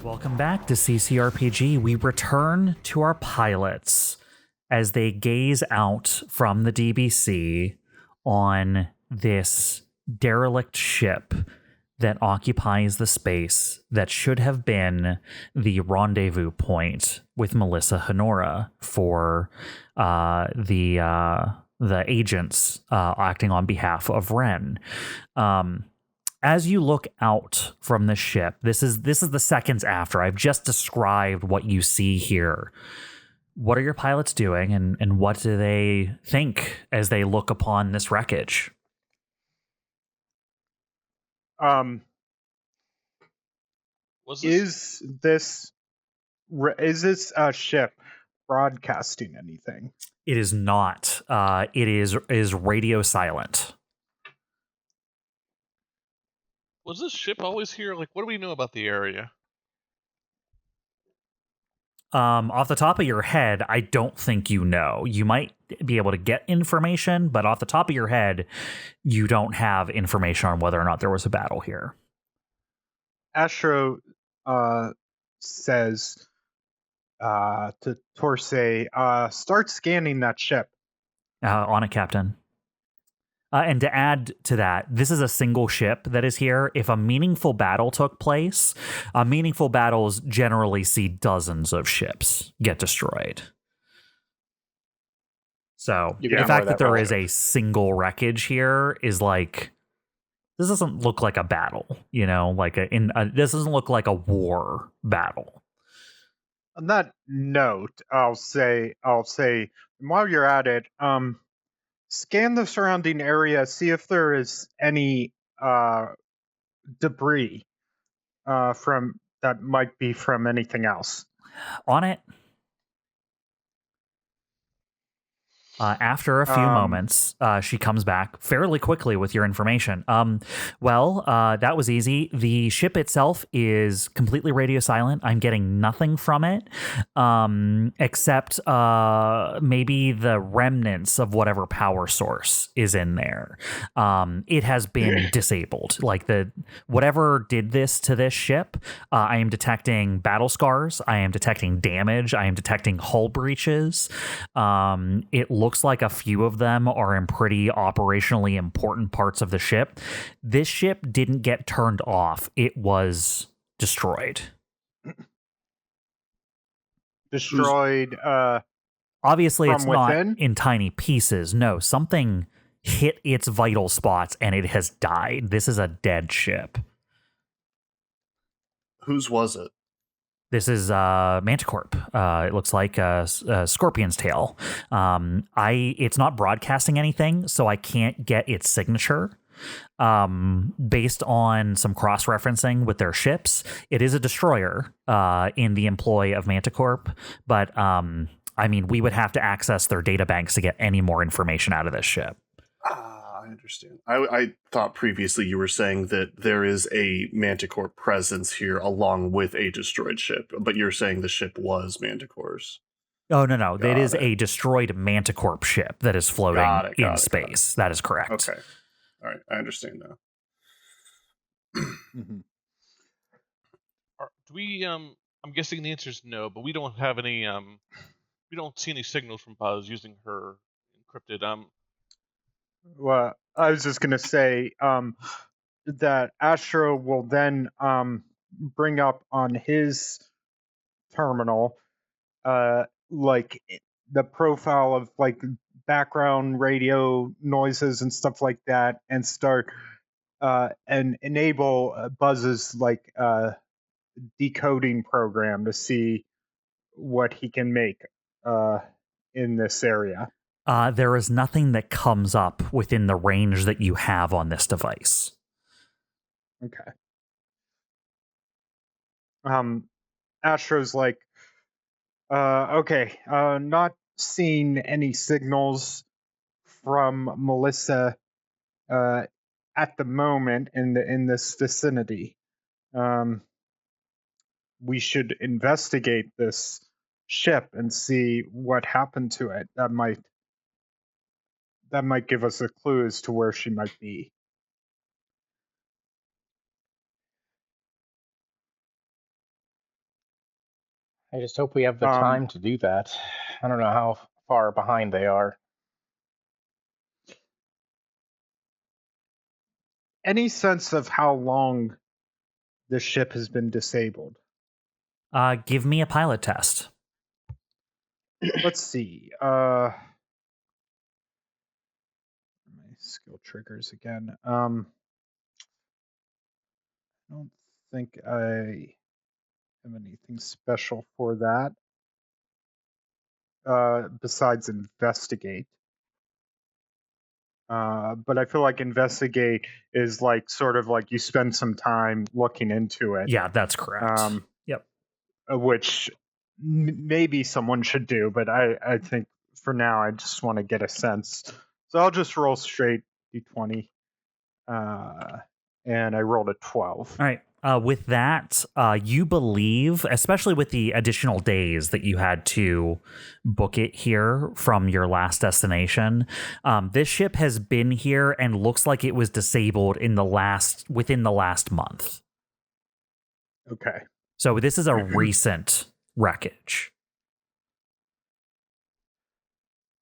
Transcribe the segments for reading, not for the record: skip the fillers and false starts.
Welcome back to CCRPG. We return to our pilots as they gaze out from the DBC on this derelict ship that occupies the space that should have been the rendezvous point with Melissa Honora for the agents acting on behalf of Ren. As you look out from the ship, this is the seconds after I've just described what you see here. What are your pilots doing, and what do they think as they look upon this wreckage? Is this ship broadcasting anything? It is not. It is radio silent. Was this ship always here? Like, what do we know about the area? Off the top of your head, I don't think you know. You might be able to get information, but off the top of your head, you don't have information on whether or not there was a battle here. Astro says to Torsae, start scanning that ship. On it, Captain. And to add to that, this is a single ship that is here. If a meaningful battle took place, meaningful battles generally see dozens of ships get destroyed. So the fact that there is a single wreckage here is like, this doesn't look like a battle, you know, this doesn't look like a war battle. On that note, I'll say, while you're at it, scan the surrounding area, see if there is any debris from that might be from anything else. On it. After a few moments, she comes back fairly quickly with your information. That was easy. The ship itself is completely radio silent. I'm getting nothing from it, except maybe the remnants of whatever power source is in there. It has been disabled. Like whatever did this to this ship, I am detecting battle scars. I am detecting damage. I am detecting hull breaches. It looks like a few of them are in pretty operationally important parts of the ship. This ship didn't get turned off. It was destroyed. Destroyed obviously it's within? Not in tiny pieces. No, something hit its vital spots and it has died. This is a dead ship. Whose was it? This is MantiCorp. It looks like a scorpion's tail. It's not broadcasting anything, so I can't get its signature. Based on some cross-referencing with their ships, it is a destroyer in the employ of MantiCorp, but we would have to access their data banks to get any more information out of this ship. I understand. I thought previously you were saying that there is a MantiCorp presence here along with a destroyed ship, but you're saying the ship was MantiCorp's. Oh, no. It is a destroyed MantiCorp ship that is floating in space. That is correct. Okay. All right. I understand now. Do we, I'm guessing the answer is no, but we don't have any, we don't see any signals from Paz using her encrypted, Well, I was just going to say that Astro will then bring up on his terminal like the profile of like background radio noises and stuff like that, and start and enable Buzz's like decoding program to see what he can make in this area. There is nothing that comes up within the range that you have on this device. Okay. Astro's like, okay, not seeing any signals from Melissa at the moment in this vicinity. We should investigate this ship and see what happened to it. That might give us a clue as to where she might be. I just hope we have the time to do that. I don't know how far behind they are. Any sense of how long the ship has been disabled? Give me a pilot test. Let's see. My skill triggers again. I don't think I have anything special for that. Besides investigate. But I feel like investigate is like sort of like you spend some time looking into it. Yeah, that's correct. Yep. Which maybe someone should do, but I think for now I just want to get a sense. So I'll just roll straight d20. And I rolled a 12. All right. With that, you believe, especially with the additional days that you had to book it here from your last destination, this ship has been here and looks like it was disabled within the last month. Okay. So this is a recent wreckage.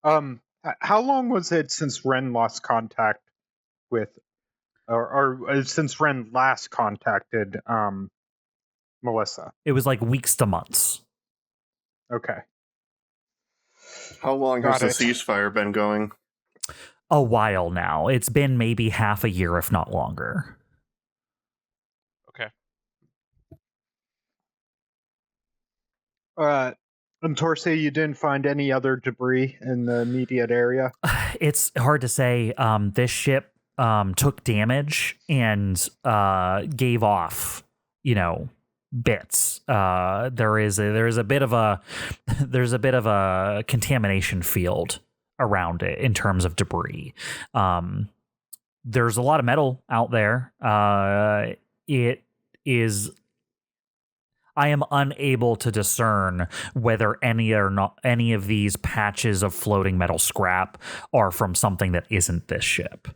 How long was it since Ren lost contact with, or since Ren last contacted Melissa? It was like weeks to months. Okay. How long has the ceasefire been going? A while now. It's been maybe half a year, if not longer. Okay. And Torsae, you didn't find any other debris in the immediate area? It's hard to say. This ship took damage and gave off, bits. There's a bit of a contamination field around it in terms of debris. There's a lot of metal out there. I am unable to discern whether any of these patches of floating metal scrap are from something that isn't this ship.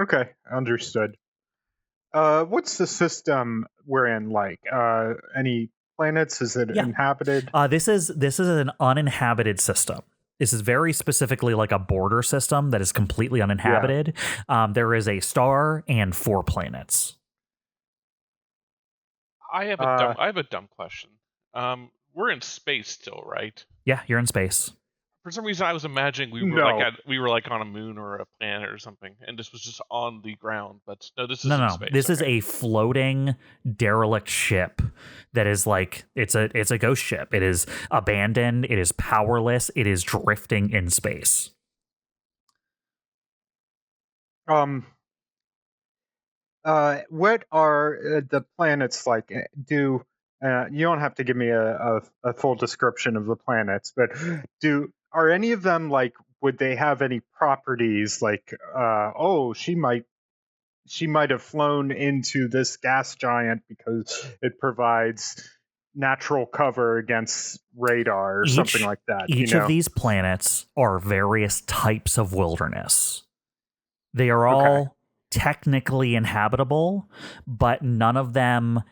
Okay, understood. What's the system we're in like? Any planets? Is it inhabited? This is an uninhabited system. This is very specifically like a border system that is completely uninhabited. Yeah. There is a star and 4 planets. I have a dumb question. We're in space still, right? Yeah, you're in space. For some reason, I was imagining we were like on a moon or a planet or something, and this was just on the ground. But no, this is in space. This is a floating derelict ship that is like it's a ghost ship. It is abandoned. It is powerless. It is drifting in space. What are the planets like? You don't have to give me a full description of the planets, but are any of them like? Would they have any properties like? She might have flown into this gas giant because it provides natural cover against radar or something like that. Each of these planets are various types of wilderness. They are all technically inhabitable, but none of them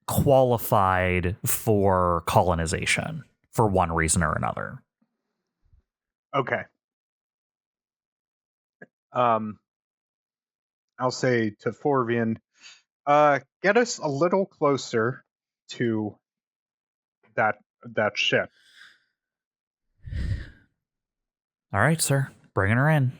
qualified for colonization for one reason or another. Okay. I'll say to Forvian, get us a little closer to that ship. All right, sir. Bringing her in.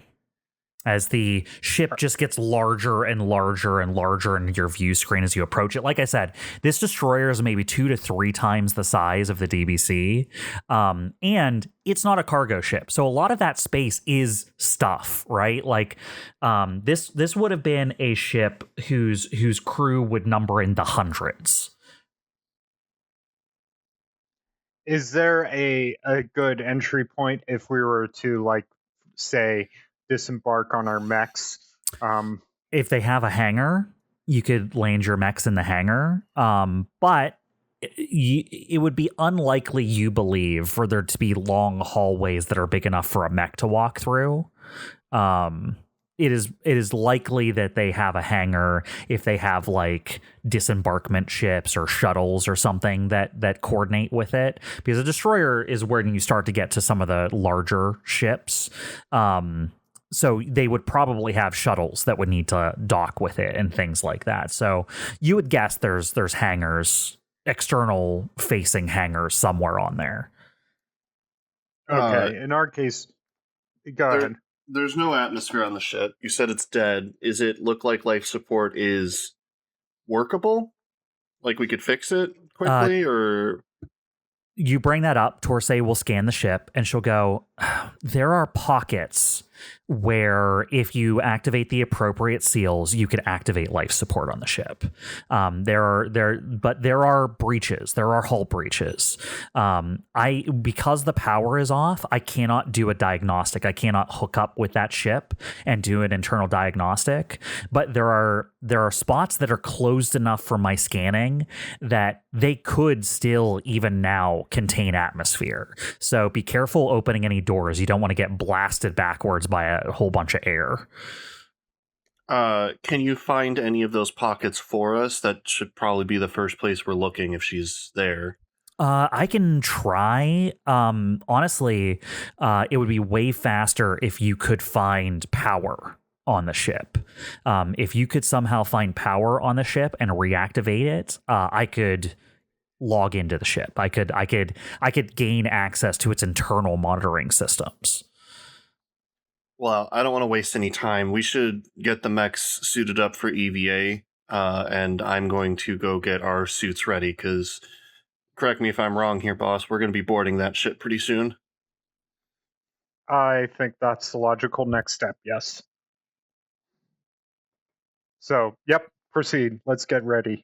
As the ship just gets larger and larger and larger in your view screen as you approach it. Like I said, this destroyer is maybe 2 to 3 times the size of the DBC. And it's not a cargo ship. So a lot of that space is stuff, right? Like this would have been a ship whose crew would number in the hundreds. Is there a good entry point if we were to, like, say, disembark on our mechs? If they have a hangar, you could land your mechs in the hangar. But it would be unlikely, you believe, for there to be long hallways that are big enough for a mech to walk through. it is likely that they have a hangar if they have like disembarkment ships or shuttles or something that coordinate with it, because a destroyer is when you start to get to some of the larger ships. So they would probably have shuttles that would need to dock with it and things like that. So you would guess there's hangars, external facing hangars somewhere on there. Okay, in our case, go ahead. There's no atmosphere on the ship. You said it's dead. Does it look like life support is workable? Like we could fix it quickly, or... You bring that up, Torsae will scan the ship, and she'll go, there are pockets where if you activate the appropriate seals, you could activate life support on the ship. But there are breaches. There are hull breaches. Because the power is off, I cannot do a diagnostic. I cannot hook up with that ship and do an internal diagnostic. But there are spots that are closed enough for my scanning that they could still, even now, contain atmosphere. So be careful opening any doors. You don't want to get blasted backwards by a whole bunch of air. Can you find any of those pockets for us? That should probably be the first place we're looking if she's there. I can try. Honestly, it would be way faster if you could find power on the ship. If you could somehow find power on the ship and reactivate it, I could log into the ship. I could gain access to its internal monitoring systems. Well, I don't want to waste any time. We should get the mechs suited up for EVA, and I'm going to go get our suits ready, because, correct me if I'm wrong here, boss, we're going to be boarding that ship pretty soon. I think that's the logical next step, yes. So, yep, proceed. Let's get ready.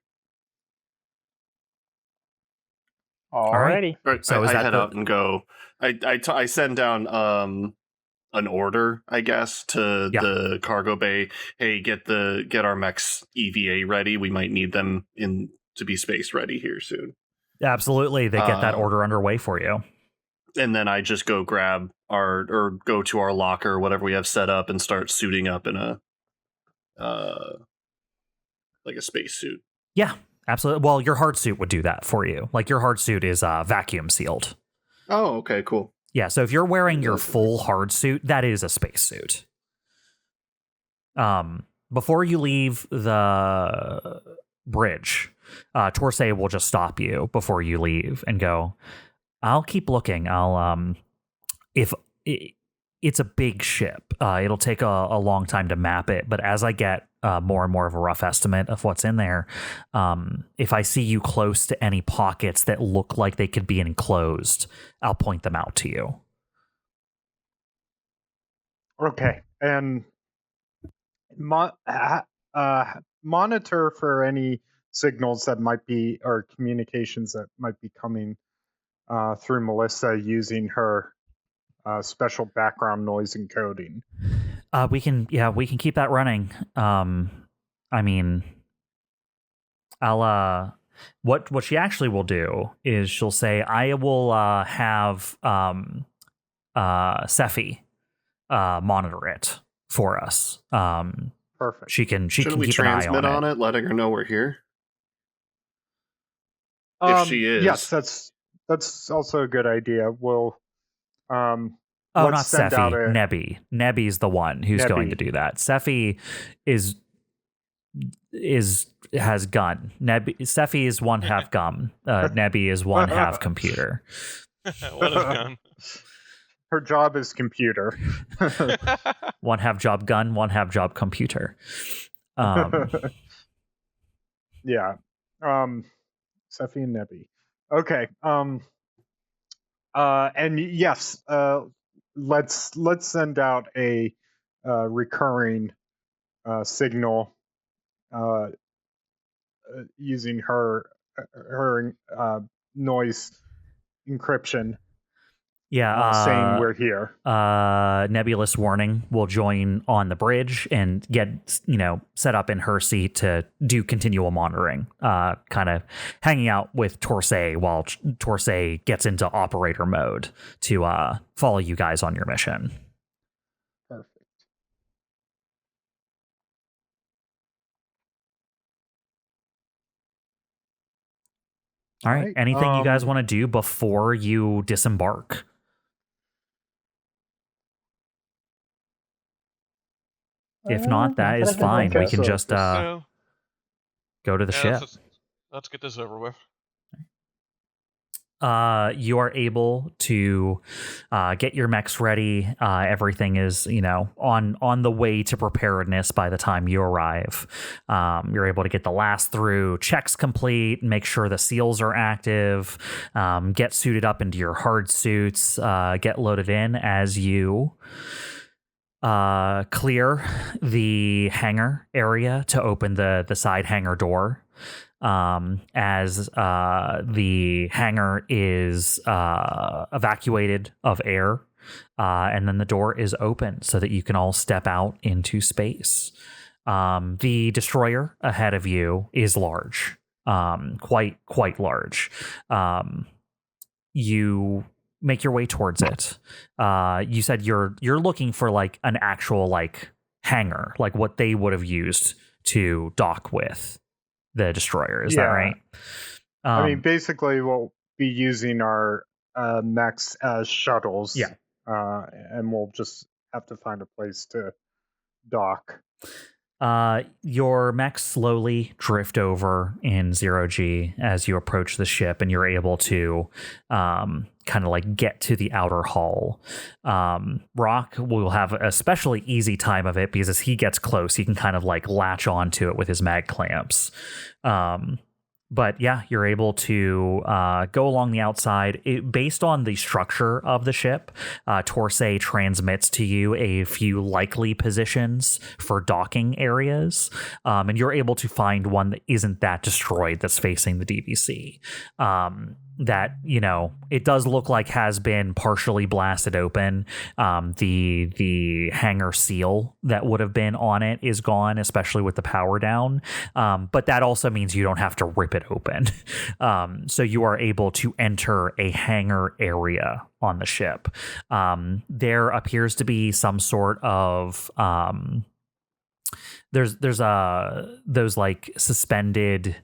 Alrighty. Right, So I head out and go. I send down an order, I guess, to the cargo bay. Hey, get our mechs EVA ready. We might need them to be space ready here soon. Absolutely, they get that order underway for you. And then I just go grab or go to our locker, or whatever we have set up, and start suiting up in a like a space suit. Yeah, absolutely. Well, your hard suit would do that for you. Like, your hard suit is vacuum sealed. Oh, okay, cool. Yeah, so if you're wearing your full hard suit, that is a space suit. Before you leave the bridge, Torsae will just stop you before you leave and go, I'll keep looking. It's a big ship. It'll take a long time to map it, but as I get more and more of a rough estimate of what's in there, if I see you close to any pockets that look like they could be enclosed, I'll point them out to you. Okay, and monitor for any signals that might be, or communications that might be coming through Melissa using her special background noise encoding. We can keep that running. I mean, I'll what she actually will do is she'll say, I will have Sephy monitor it for us. Perfect. She can Shouldn't we keep an eye transmit on it, letting her know we're here? If she is, yes, that's also a good idea. We'll not Sephy, Nebby. Nebby's the one who's Nebby. going to do that. Sephy has gun. Sephy is one half gum. Nebby is one half computer. What is gun? Her job is computer. One half job gun, one half job computer. Yeah. Sephy and Nebby. Okay. And yes, let's send out a recurring signal using her noise encryption. Yeah, saying we're here. Nebulous warning will join on the bridge and get set up in her seat to do continual monitoring, kind of hanging out with Torsae while Torsae gets into operator mode to follow you guys on your mission. Perfect. All right. Right, Anything you guys want to do before you disembark? If not, that is that I can fine. think We of. can So just No. go to the ship. Let's get this over with. You are able to get your mechs ready. Everything is, on the way to preparedness by the time you arrive. You're able to get the last through checks complete, make sure the seals are active, get suited up into your hard suits, get loaded in as you clear the hangar area to open the side hangar door. As the hangar is evacuated of air, and then the door is open so that you can all step out into space. The destroyer ahead of you is large, quite large. You make your way towards it. You said you're looking for like an actual like hangar, like what they would have used to dock with the destroyer. Is that right? I mean, basically, we'll be using our mechs as shuttles. Yeah. And we'll just have to find a place to dock. Your mechs slowly drift over in 0G as you approach the ship, and you're able to kind of like get to the outer hull. Rock will have a especially easy time of it because as he gets close, he can kind of like latch onto it with his mag clamps. But yeah, you're able to go along the outside. Based on the structure of the ship, Torsae transmits to you a few likely positions for docking areas, and you're able to find one that isn't that destroyed that's facing the DVC. That, it does look like has been partially blasted open. The hangar seal that would have been on it is gone, especially with the power down. But that also means you don't have to rip it open. So you are able to enter a hangar area on the ship. There appears to be some sort of there's those like suspended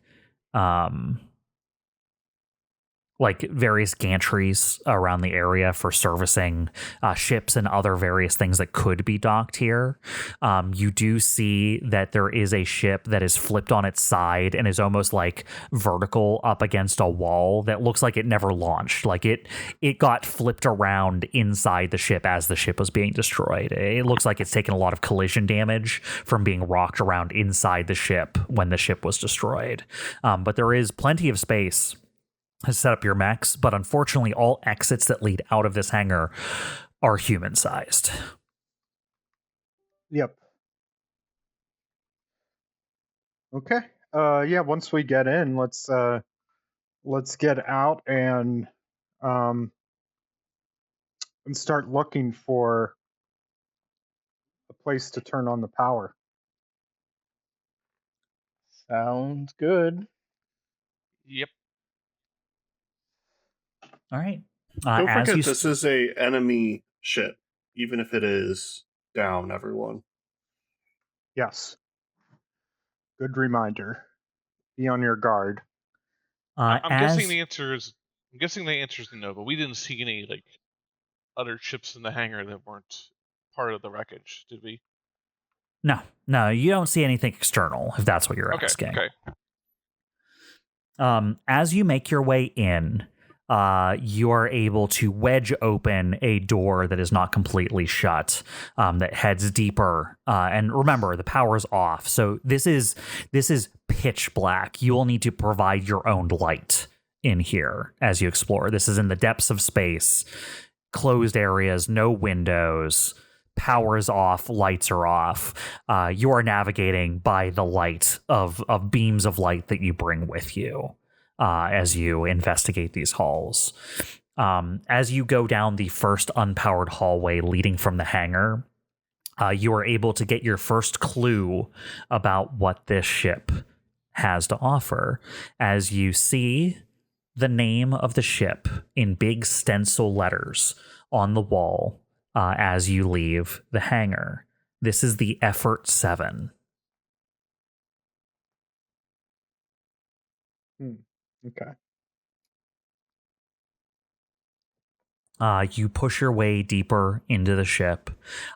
like various gantries around the area for servicing ships and other various things that could be docked here. You do see that there is a ship that is flipped on its side and is almost like vertical up against a wall that looks like it never launched. Like it got flipped around inside the ship as the ship was being destroyed. It looks like it's taken a lot of collision damage from being rocked around inside the ship when the ship was destroyed. But there is plenty of space to set up your mechs, but unfortunately all exits that lead out of this hangar are human-sized. Yep. Okay. Yeah, once we get in, let's get out and start looking for a place to turn on the power. Sounds good. Yep. All right. Don't forget, this is a enemy ship, even if it is down, everyone. Yes. Good reminder. Be on your guard. I'm guessing the answer is no, but we didn't see any like other ships in the hangar that weren't part of the wreckage, did we? No, you don't see anything external, if that's what you're asking. Okay. As you make your way in, you are able to wedge open a door that is not completely shut, that heads deeper. And remember, the power's off, so this is pitch black. You will need to provide your own light in here as you explore. This is in the depths of space, closed areas, no windows. Power is off, lights are off. You are navigating by the light of beams of light that you bring with you as you investigate these halls. As you go down the first unpowered hallway leading from the hangar, you are able to get your first clue about what this ship has to offer as you see the name of the ship in big stencil letters on the wall as you leave the hangar. This is the Effort 7. Okay. You push your way deeper into the ship.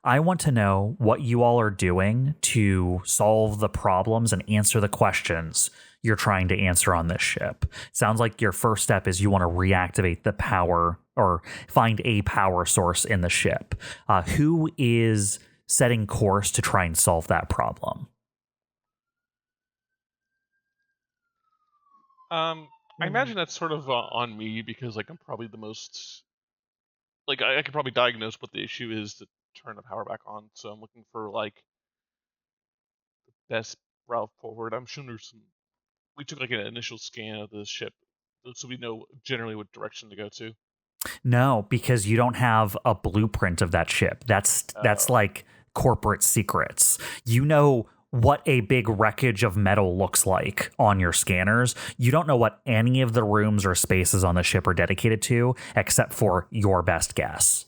I want to know what you all are doing to solve the problems and answer the questions you're trying to answer on this ship. Sounds like your first step is you want to reactivate the power or find a power source in the ship. Who is setting course to try and solve that problem? I imagine that's sort of on me because like I'm probably the most like I could probably diagnose what the issue is to turn the power back on. So I'm looking for like the best route forward. I'm sure there's some. We took like an initial scan of the ship, so we know generally what direction to go to. No, because you don't have a blueprint of that ship. That's like corporate secrets. You know what a big wreckage of metal looks like on your scanners. You don't know what any of the rooms or spaces on the ship are dedicated to, except for your best guess.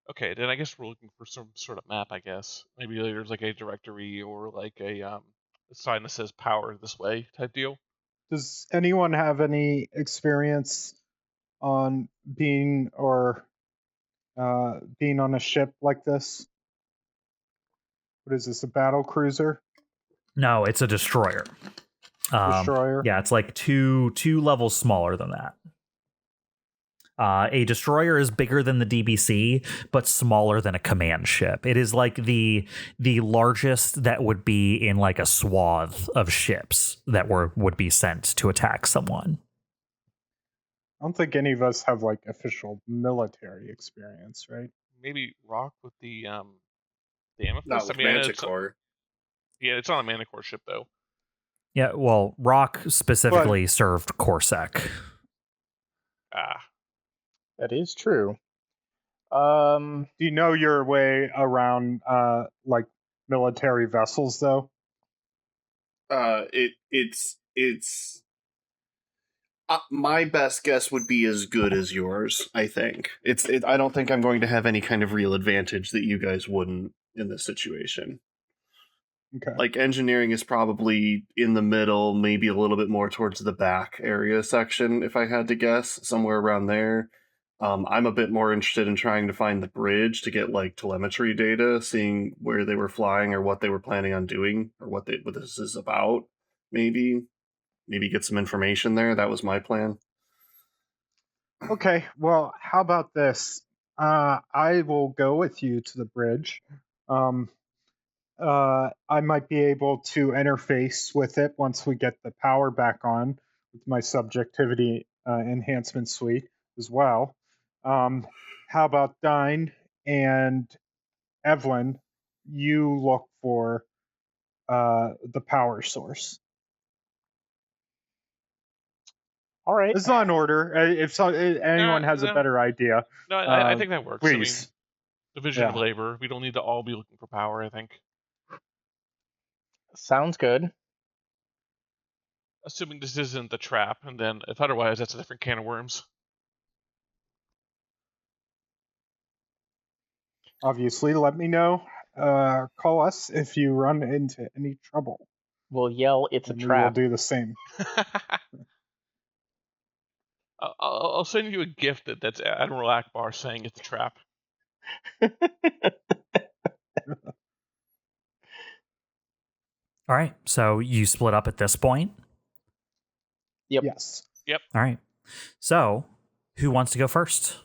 Okay, then I guess we're looking for some sort of map, I guess. Maybe there's like a directory or like a sign that says power this way type deal. Does anyone have any experience on being on a ship like this? What is this, a battle cruiser? No, it's a destroyer. Destroyer? Yeah, it's like two levels smaller than that. A destroyer is bigger than the DBC, but smaller than a command ship. It is like the largest that would be in like a swath of ships that would be sent to attack someone. I don't think any of us have like official military experience, right? Maybe Rock with the amethyst. Not with MantiCorp. It's on a MantiCorp ship though. Yeah, well, Rock specifically served Corsec. That is true. Do you know your way around like military vessels though? It's my best guess would be as good as yours. I think I don't think I'm going to have any kind of real advantage that you guys wouldn't in this situation. Okay. Like engineering is probably in the middle, maybe a little bit more towards the back area section, if I had to guess, somewhere around there. I'm a bit more interested in trying to find the bridge to get like telemetry data, seeing where they were flying or what they were planning on doing or what this is about. Maybe get some information there. That was my plan. Okay, well, how about this? I will go with you to the bridge. I might be able to interface with it once we get the power back on with my subjectivity enhancement suite as well. How about Dyne and Evelene? You look for the power source. All right. It's not in order. If anyone has a better idea. No, I think that works. Please. I mean, division of labor. We don't need to all be looking for power, I think. Sounds good. Assuming this isn't the trap, and then if otherwise, that's a different can of worms. Obviously, let me know. Call us if you run into any trouble. We'll yell, "It's a trap." We'll do the same. I'll send you a gift that's Admiral Akbar saying it's a trap. All right, so you split up at this point? Yep. Yes. Yep. All right. So, who wants to go first?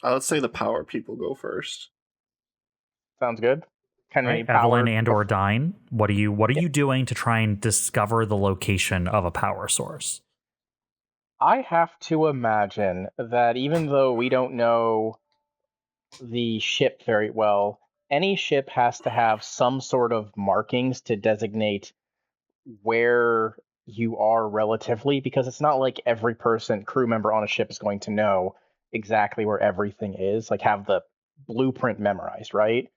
Let's say the power people go first. Sounds good. Kind of right. Evelene and or Dyne, what are you doing to try and discover the location of a power source? I have to imagine that even though we don't know the ship very well, any ship has to have some sort of markings to designate where you are relatively, because it's not like every crew member on a ship is going to know exactly where everything is, like have the blueprint memorized, right?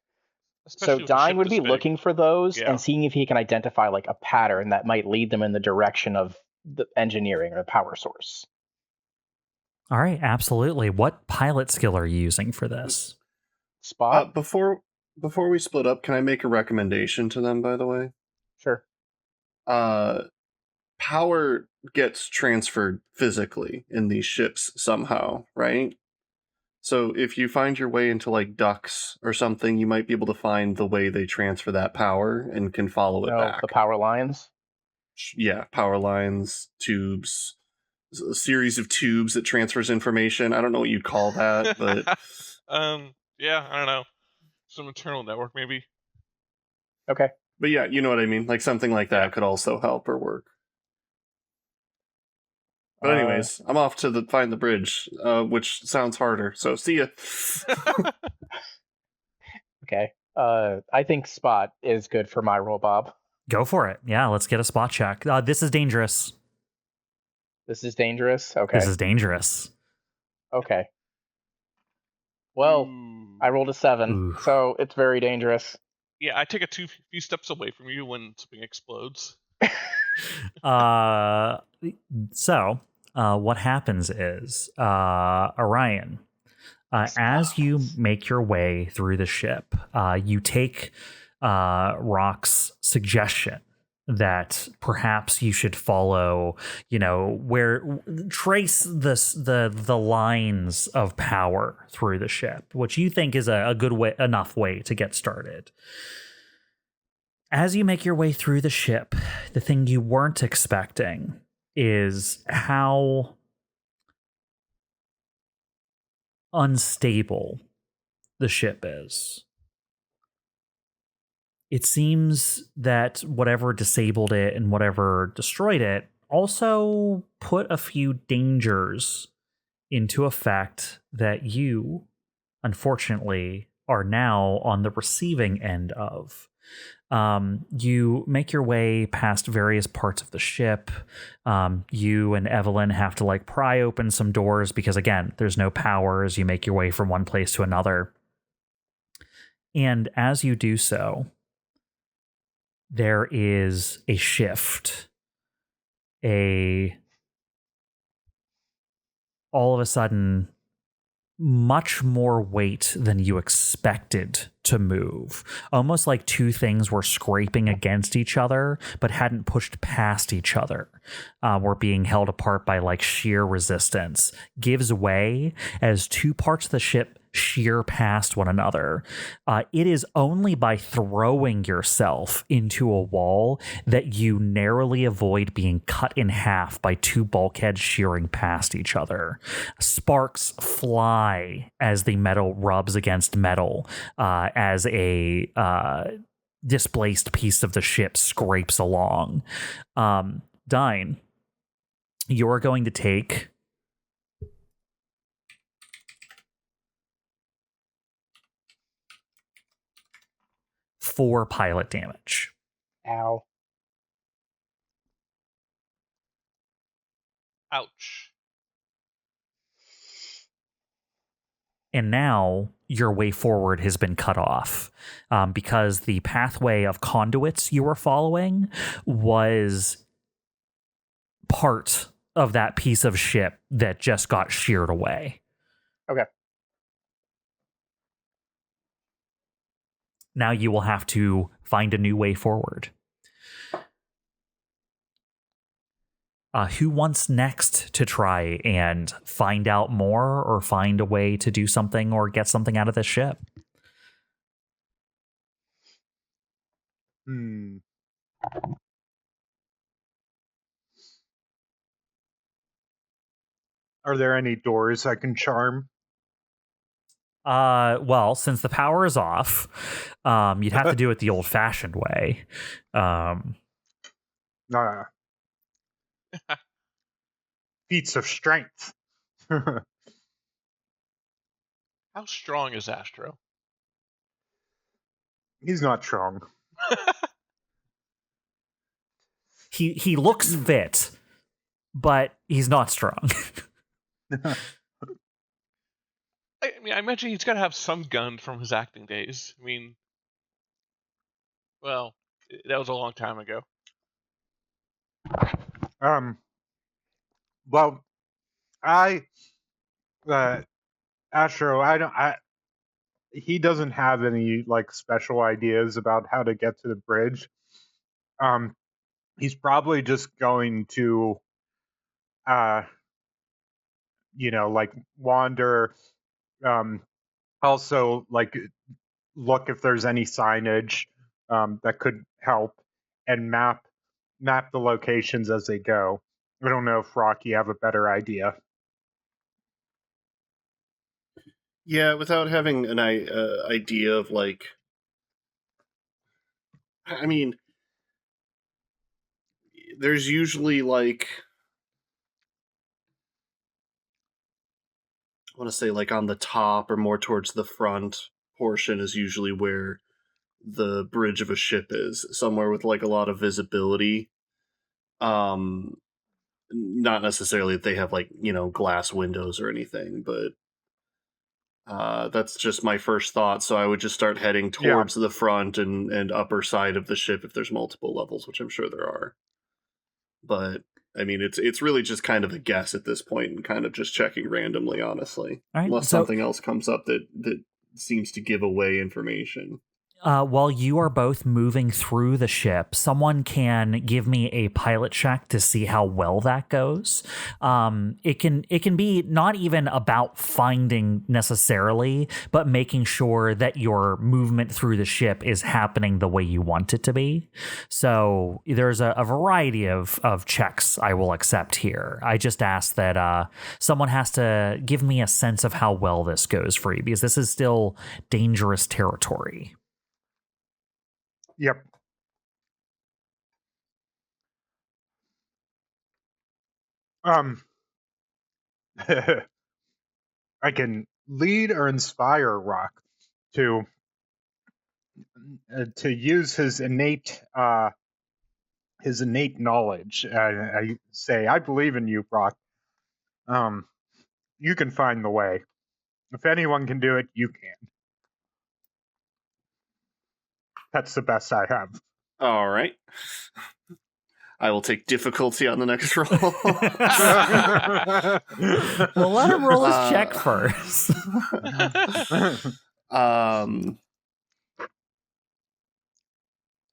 Especially so Dyne would be looking for those and seeing if he can identify like a pattern that might lead them in the direction of the engineering or the power source. All right, absolutely. What pilot skill are you using for this? Spot. Before we split up, can I make a recommendation to them, by the way? Sure. Power gets transferred physically in these ships somehow, right? So if you find your way into like ducts or something, you might be able to find the way they transfer that power and can follow it back. The power lines? Yeah, power lines, tubes, a series of tubes that transfers information. I don't know what you'd call that, but yeah, I don't know. Some internal network, maybe. Okay. But yeah, you know what I mean. Like something like that could also help or work. But anyways, I'm off to find the bridge, which sounds harder. So see ya. Okay. I think spot is good for my roll, Bob. Go for it. Yeah, let's get a spot check. This is dangerous. This is dangerous? Okay. This is dangerous. Okay. Well, I rolled a 7, Ooh. so it's very dangerous. Yeah, I take few steps away from you when something explodes. So what happens is, Orion, as you make your way through the ship, you take Rock's suggestion that perhaps you should follow, trace the lines of power through the ship, which you think is a good way, enough way to get started. As you make your way through the ship, the thing you weren't expecting is how unstable the ship is. It seems that whatever disabled it and whatever destroyed it also put a few dangers into effect that you, unfortunately, are now on the receiving end of. You make your way past various parts of the ship. You and Evelene have to pry open some doors because, again, there's no power as you make your way from one place to another. And as you do so, there is a shift. All of a sudden, much more weight than you expected to move. Almost like two things were scraping against each other, but hadn't pushed past each other. Were being held apart by sheer resistance. Gives way as two parts of the ship shear past one another. It is only by throwing yourself into a wall that you narrowly avoid being cut in half by two bulkheads shearing past each other. Sparks fly as the metal rubs against metal, as a displaced piece of the ship scrapes along. Dyne, you're going to take 4 pilot damage. Ow. Ouch. And now your way forward has been cut off because the pathway of conduits you were following was part of that piece of ship that just got sheared away. Okay. Now you will have to find a new way forward. Who wants next to try and find out more or find a way to do something or get something out of this ship? Are there any doors I can charm? Well, since the power is off, you'd have to do it the old-fashioned way. Feats of strength. How strong is Astro? He's not strong. He looks fit, but he's not strong. I mean, I imagine he's got to have some gun from his acting days. I mean, well, that was a long time ago. Well, Astro, he doesn't have any special ideas about how to get to the bridge. He's probably just going to like wander. Also, like look if there's any signage that could help, and map the locations as they go. I don't know if Rock, you have a better idea. Yeah, without having an idea of like, I mean, there's usually like, I want to say like on the top or more towards the front portion is usually where the bridge of a ship is, somewhere with like a lot of visibility. Not necessarily that they have like, glass windows or anything, but that's just my first thought. So I would just start heading towards the front and upper side of the ship if there's multiple levels, which I'm sure there are. But I mean, it's really just kind of a guess at this point and kind of just checking randomly, honestly. All right, unless something else comes up that seems to give away information. While you are both moving through the ship, someone can give me a pilot check to see how well that goes. It can be not even about finding necessarily, but making sure that your movement through the ship is happening the way you want it to be. So there's a variety of checks I will accept here. I just ask that someone has to give me a sense of how well this goes for you, because this is still dangerous territory. Yep. I can lead or inspire Rock to use his innate knowledge. I say, I believe in you, Rock. You can find the way. If anyone can do it, you can. That's the best I have. All right. I will take difficulty on the next roll. Well, let him roll his check first. I'm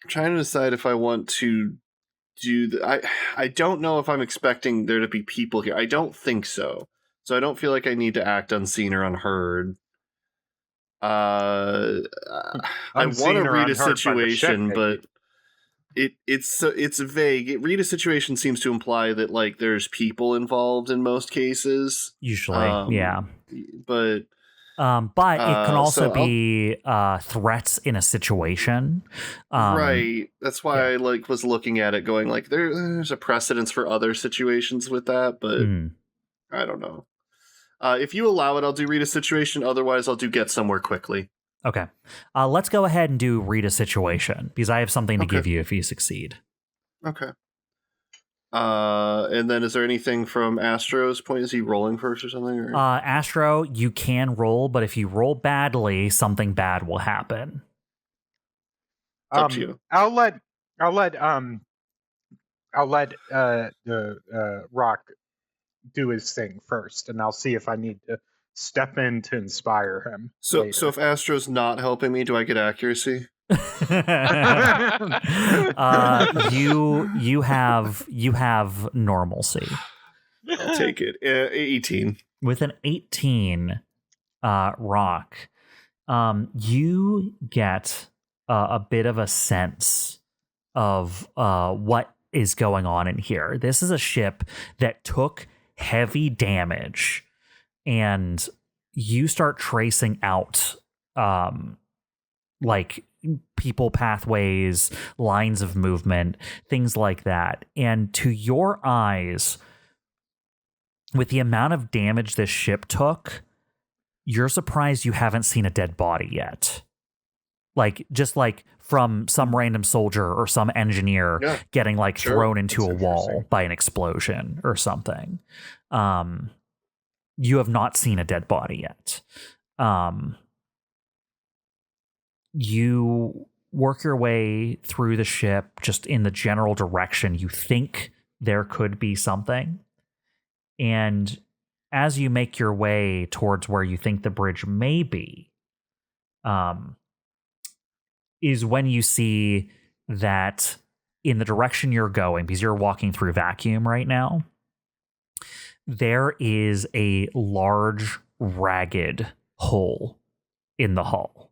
trying to decide if I want to do I don't know if I'm expecting there to be people here. I don't think so. So I don't feel like I need to act unseen or unheard. I want to read a situation, but it's vague. Read a situation seems to imply that like there's people involved in most cases. Usually, yeah. But it can also be threats in a situation. Right. That's why I was looking at it going like there's a precedence for other situations with that, but I don't know. If you allow it, I'll do read a situation. Otherwise, I'll do get somewhere quickly. Okay. Let's go ahead and do read a situation, because I have something to give you if you succeed. Okay. And then is there anything from Astro's point? Is he rolling first or something? Or? Astro, you can roll, but if you roll badly, something bad will happen. It's up to you. I'll let the Rock do his thing first, and I'll see if I need to step in to inspire him. So if Astro's not helping me, do I get accuracy? You have normalcy. I'll take it. 18. With an 18, Rock, you get a bit of a sense of what is going on in here. This is a ship that took heavy damage, and you start tracing out like people pathways, lines of movement, things like that. And to your eyes, with the amount of damage this ship took, you're surprised you haven't seen a dead body yet. Just from some random soldier or some engineer getting thrown into a wall by an explosion or something. You have not seen a dead body yet. You work your way through the ship just in the general direction you think there could be something. And as you make your way towards where you think the bridge may be, is when you see that in the direction you're going, because you're walking through vacuum right now, There is a large, ragged hole in the hull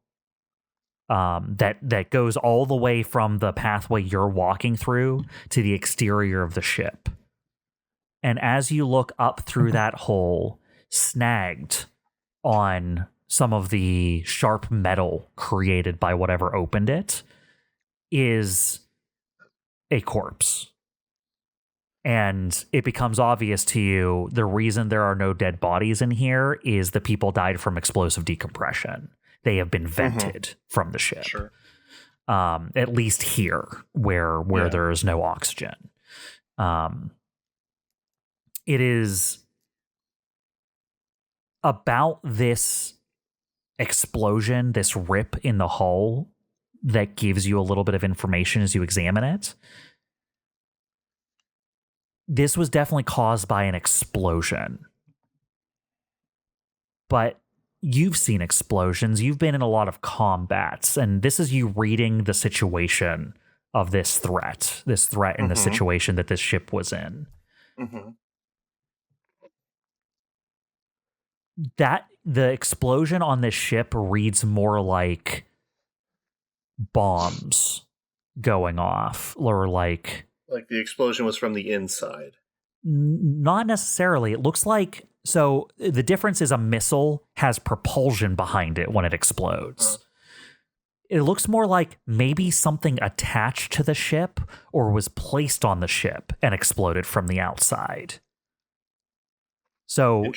that goes all the way from the pathway you're walking through to the exterior of the ship. And as you look up through that hole, snagged on some of the sharp metal created by whatever opened it, is a corpse. And it becomes obvious to you the reason there are no dead bodies in here is the people died from explosive decompression. They have been vented from the ship. Sure. At least here, where there is no oxygen. It is about this explosion, this rip in the hull, that gives you a little bit of information as you examine it. This was definitely caused by an explosion. But you've seen explosions. You've been in a lot of combats. And this is you reading the situation of this threat in the situation that this ship was in. That the explosion on this ship reads more like bombs going off, or like the explosion was from the inside. Not necessarily. It looks like, so the difference is a missile has propulsion behind it when it explodes. It looks more like maybe something attached to the ship or was placed on the ship and exploded from the outside. So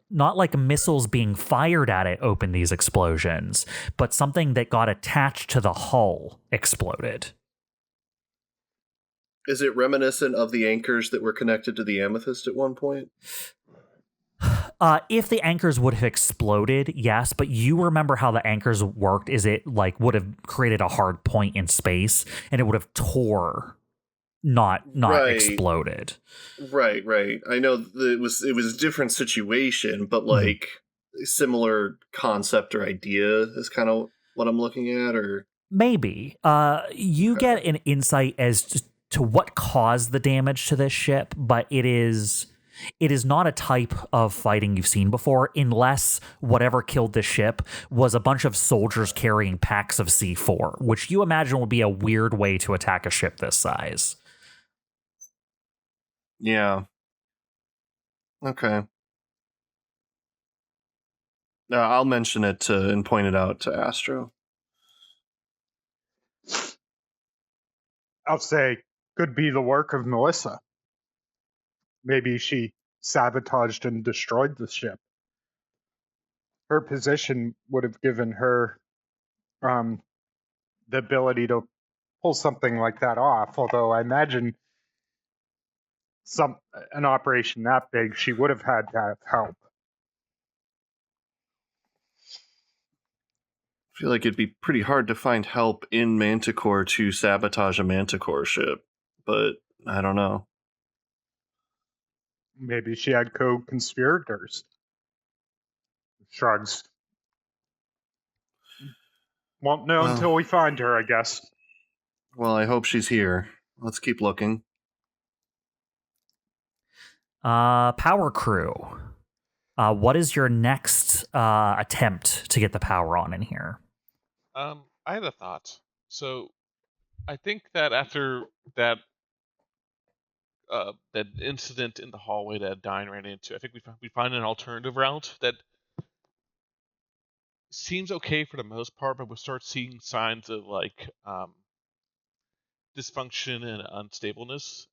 not like missiles being fired at it opened these explosions, but something that got attached to the hull exploded. Is it reminiscent of the anchors that were connected to the Amethyst at one point? If the anchors would have exploded, yes, but you remember how the anchors worked is it like would have created a hard point in space and it would have tore, not exploded. Right. I know that it was a different situation, but like similar concept or idea is kind of what I'm looking at, or maybe. You get an insight as to what caused the damage to this ship, but it is not a type of fighting you've seen before, unless whatever killed this ship was a bunch of soldiers carrying packs of C4, which you imagine would be a weird way to attack a ship this size. Yeah. Okay. I'll mention it and point it out to Astro. I'll say, could be the work of Melissa. Maybe she sabotaged and destroyed the ship. Her position would have given her the ability to pull something like that off, although I imagine an operation that big, she would have had to have help. I feel like it'd be pretty hard to find help in MantiCorp to sabotage a MantiCorp ship, but I don't know. Maybe she had co-conspirators. Shrugs. Won't know until we find her, I guess. Well, I hope she's here. Let's keep looking. Power crew. What is your next attempt to get the power on in here? I had a thought. So, I think that after that that incident in the hallway that Dyne ran into, I think we find an alternative route that seems okay for the most part, but we'll start seeing signs of like dysfunction and unstableness.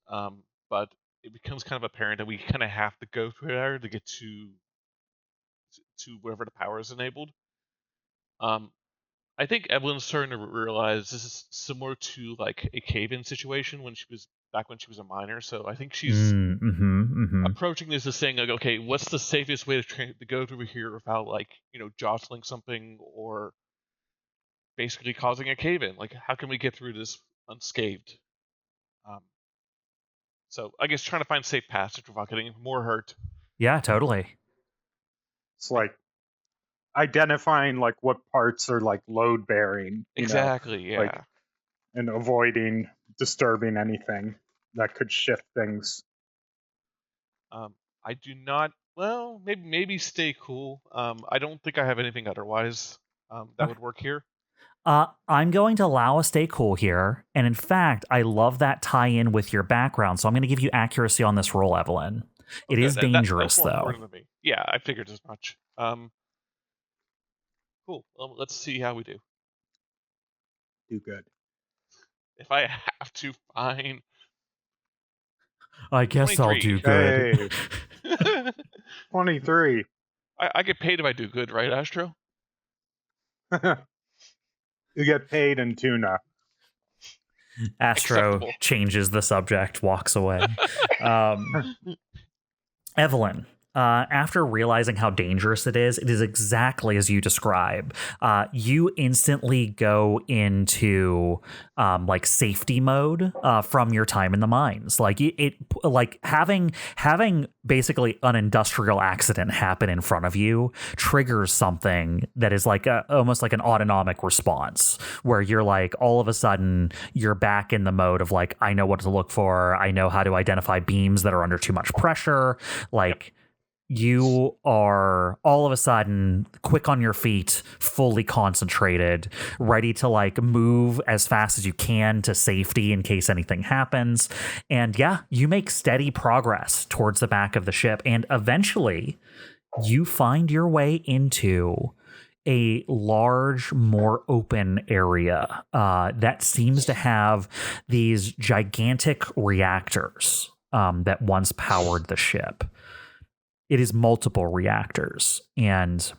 But it becomes kind of apparent that we kind of have to go through there to get to wherever the power is enabled. I think Eveline's starting to realize this is similar to like a cave-in situation when she was a minor. So I think she's approaching this as saying like, okay, what's the safest way to go through here without like jostling something or basically causing a cave-in? Like, how can we get through this unscathed? So I guess trying to find safe passage without getting more hurt. Yeah, totally. It's like identifying like what parts are like load bearing. Exactly, yeah. Like, and avoiding disturbing anything that could shift things. I do not. Well, maybe stay cool. I don't think I have anything otherwise that would work here. I'm going to allow a stay cool here. And in fact, I love that tie-in with your background. So I'm going to give you accuracy on this roll, Evelene. It Okay, is dangerous, that's more though. important to me. Yeah, I figured as much. Cool. Let's see how we do. Do good. If I have to, fine. I guess I'll 23. do good. Hey, 23. I get paid if I do good, right, Astro? You get paid in tuna. Astro Acceptable. changes the subject, walks away. Evelene, after realizing how dangerous it is exactly as you describe. You instantly go into like safety mode from your time in the mines. Like it like having basically an industrial accident happen in front of you triggers something that is like almost like an autonomic response, where you're like all of a sudden you're back in the mode of like, I know what to look for. I know how to identify beams that are under too much pressure. Like, you are all of a sudden quick on your feet, fully concentrated, ready to like move as fast as you can to safety in case anything happens. And yeah, you make steady progress towards the back of the ship. And eventually you find your way into a large, more open area that seems to have these gigantic reactors that once powered the ship. It is multiple reactors, and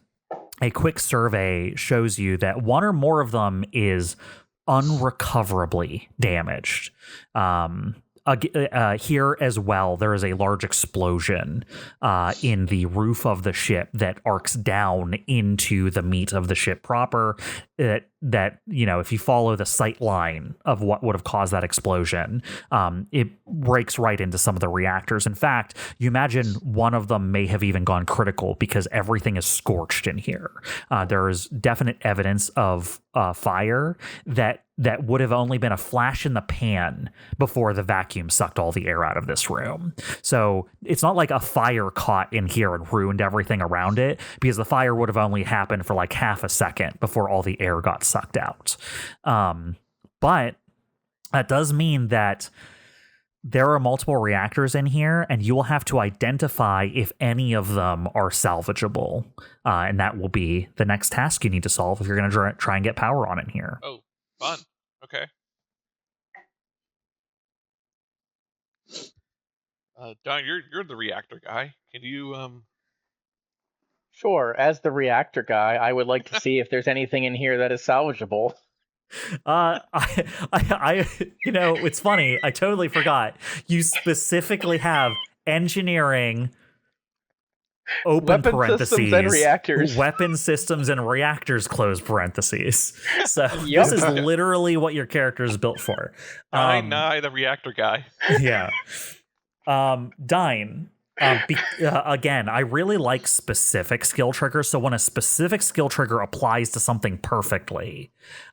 a quick survey shows you that one or more of them is unrecoverably damaged. Here as well, there is a large explosion in the roof of the ship that arcs down into the meat of the ship proper. That, you know, if you follow the sight line of what would have caused that explosion, it breaks right into some of the reactors. In fact, you imagine one of them may have even gone critical because everything is scorched in here. There is definite evidence of fire that would have only been a flash in the pan before the vacuum sucked all the air out of this room. So it's not like a fire caught in here and ruined everything around it, because the fire would have only happened for like half a second before all the air got sucked out. But that does mean that there are multiple reactors in here, and you will have to identify if any of them are salvageable. And that will be the next task you need to solve if you're going to try and get power on in here. Oh, fun. Okay. Dyne, you're the reactor guy. Can you Sure, as the reactor guy, I would like to see if there's anything in here that is salvageable. I you know, it's funny. I totally forgot. You specifically have engineering, open Weapon parentheses, systems and reactors. weapon systems and reactors, close parentheses. So Yep. this is literally what your character is built for. Dyne, the reactor guy? Yeah. Dyne. Again, I really like specific skill triggers. So when a specific skill trigger applies to something perfectly,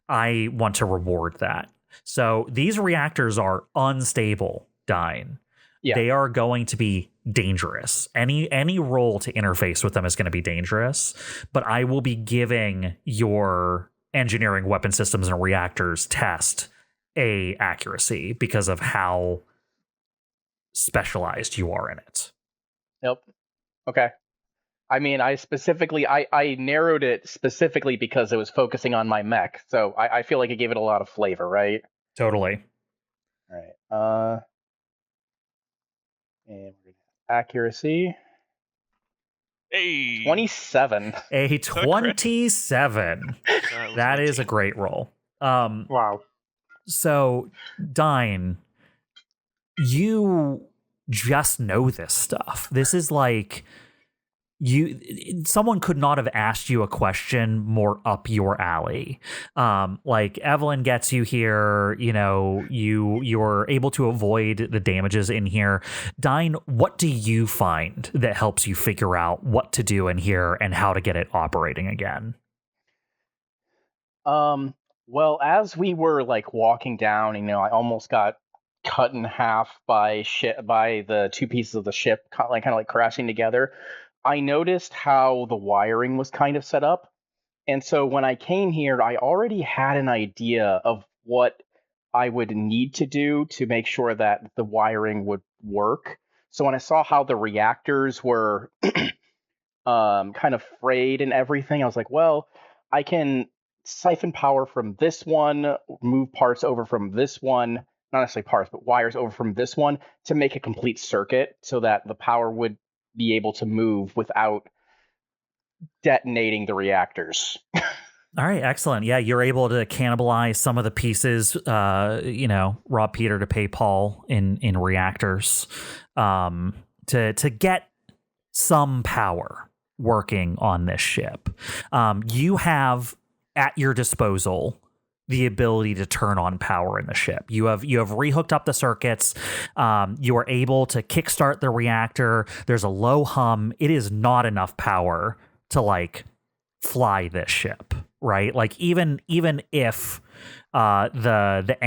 I want to reward that. So these reactors are unstable, Dyne. Yeah. They are going to be dangerous. Any roll to interface with them is going to be dangerous. But I will be giving your engineering, weapon systems, and reactors test a accuracy because of how specialized you are in it. Nope. Okay. I mean, I narrowed it specifically because it was focusing on my mech, so I feel like it gave it a lot of flavor, right? Totally. All right. And we're gonna have accuracy. Hey, 27. A 27. That is a great roll. Wow. So, Dyne, you just know this stuff. This is like someone could not have asked you a question more up your alley. Like Evelene gets you here, you know, you're able to avoid the damages in here. Dyne, what do you find that helps you figure out what to do in here and how to get it operating again? Well, as we were like walking down, you know, I almost got cut in half by the two pieces of the ship, kind of like crashing together, I noticed how the wiring was kind of set up. And so when I came here, I already had an idea of what I would need to do to make sure that the wiring would work. So when I saw how the reactors were kind of frayed and everything, I was like, well, I can siphon power from this one, move parts over from this one, not necessarily parts, but wires over from this one to make a complete circuit so that the power would be able to move without detonating the reactors. All right, excellent. Yeah, you're able to cannibalize some of the pieces, rob Peter to pay Paul in reactors to get some power working on this ship. You have at your disposal the ability to turn on power in the ship. You have rehooked up the circuits. You are able to kickstart the reactor. There's a low hum. It is not enough power to fly this ship, right? Even if the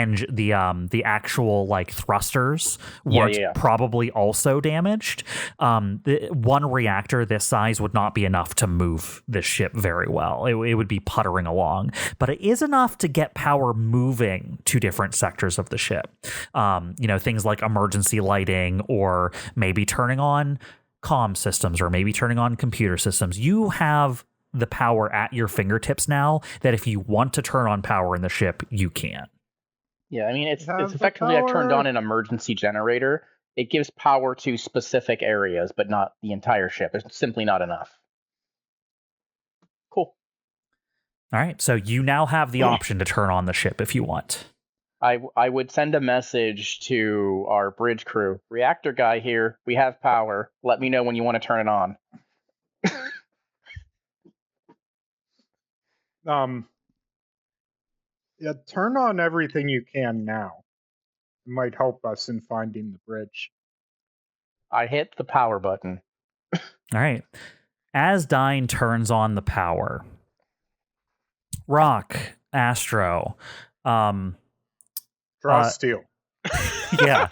actual thrusters weren't probably also damaged, the one reactor this size would not be enough to move this ship very well. It would be puttering along, but it is enough to get power moving to different sectors of the ship. Things like emergency lighting, or maybe turning on comm systems, or maybe turning on computer systems. You have the power at your fingertips now that if you want to turn on power in the ship, you can. Yeah, I mean, it's effectively I turned on an emergency generator. It gives power to specific areas, but not the entire ship. It's simply not enough. Cool. All right, so you now have the option to turn on the ship if you want. I would send a message to our bridge crew. Reactor guy here. We have power. Let me know when you want to turn it on. Yeah, turn on everything you can now. It might help us in finding the bridge. I hit the power button. All right. As Dyne turns on the power, Rock, Astro, Draw steel. Yeah.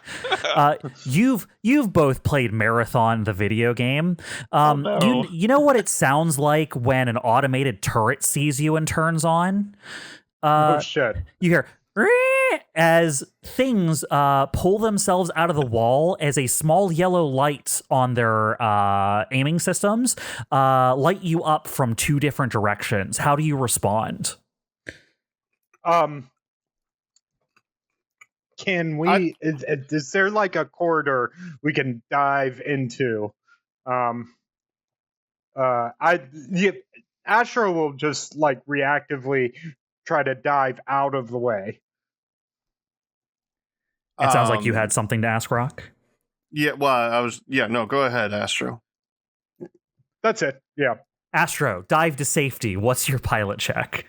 You've both played Marathon, the video game. No. You know what it sounds like when an automated turret sees you and turns on? Oh shit. You hear as things pull themselves out of the wall as a small yellow light on their aiming systems light you up from two different directions. How do you respond? Can we? Is there a corridor we can dive into? Astro will just reactively try to dive out of the way. It sounds like you had something to ask, Rock. Yeah, well, no, go ahead, Astro. That's it. Yeah. Astro, dive to safety. What's your pilot check?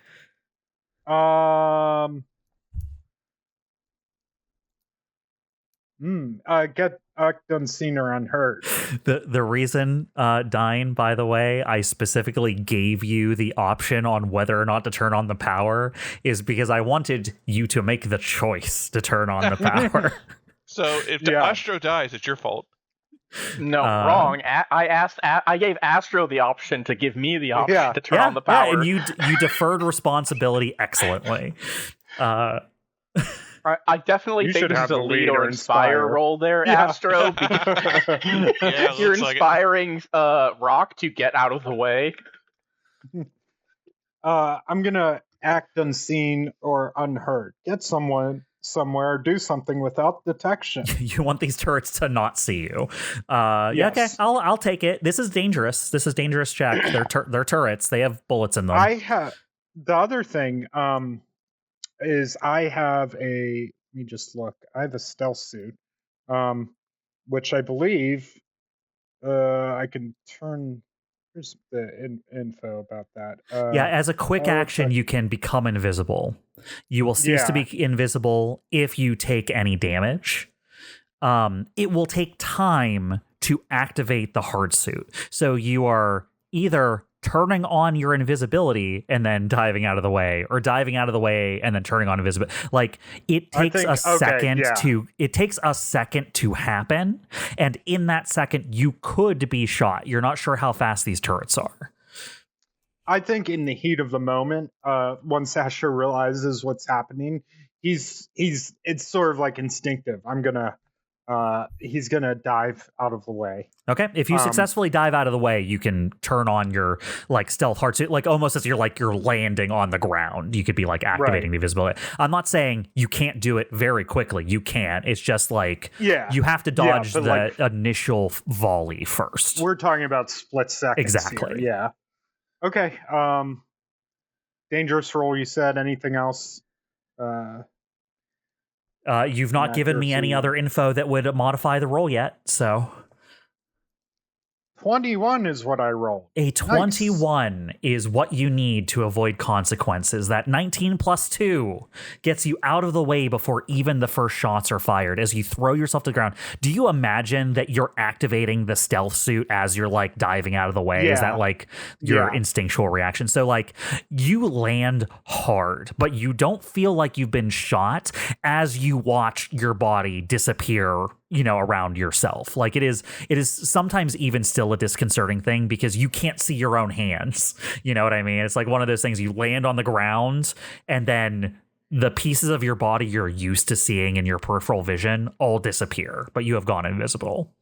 Get unseen or unhurt. The reason, Dyne, by the way, I specifically gave you the option on whether or not to turn on the power is because I wanted you to make the choice to turn on the power. So if Astro dies, it's your fault. No, wrong. I gave Astro the option to give me the option to turn on the power. And you deferred responsibility excellently. I definitely think this is a lead or inspire role there, Astro. You're inspiring Rock to get out of the way. I'm gonna act unseen or unheard. Get someone somewhere, do something without detection. You want these turrets to not see you. Yes. Yeah, okay, I'll take it. This is dangerous. This is dangerous, Jack. They're turrets. They have bullets in them. The other thing is I have let me just look. I have a stealth suit, which I believe I can turn. Here's the info about that. As a quick action, you can become invisible. You will cease to be invisible if you take any damage. It will take time to activate the hard suit. So you are either turning on your invisibility and then diving out of the way, or diving out of the way and then turning on invisibility. Like, it takes a second to happen, and in that second you could be shot. You're not sure how fast these turrets are. I think in the heat of the moment, once Asher realizes what's happening, it's sort of like instinctive. He's gonna dive out of the way. Okay, if you successfully dive out of the way, you can turn on your like stealth heart suit, like almost as you're landing on the ground. You could be like activating the invisibility. I'm not saying you can't do it very quickly. You can. It's just like you have to dodge the initial volley first. We're talking about split seconds. Exactly. Here. Yeah. Okay. Dangerous roll. You said anything else? You've not given me any other info that would modify the roll yet, so 21 is what I rolled. A 21 is what you need to avoid consequences. That 19 plus 2 gets you out of the way before even the first shots are fired. As you throw yourself to the ground, do you imagine that you're activating the stealth suit as you're like diving out of the way? Yeah. Is that like your instinctual reaction? So like you land hard, but you don't feel like you've been shot as you watch your body disappear, around yourself. Like it is sometimes even still a disconcerting thing because you can't see your own hands. You know what I mean? It's like one of those things, you land on the ground and then the pieces of your body you're used to seeing in your peripheral vision all disappear, but you have gone invisible.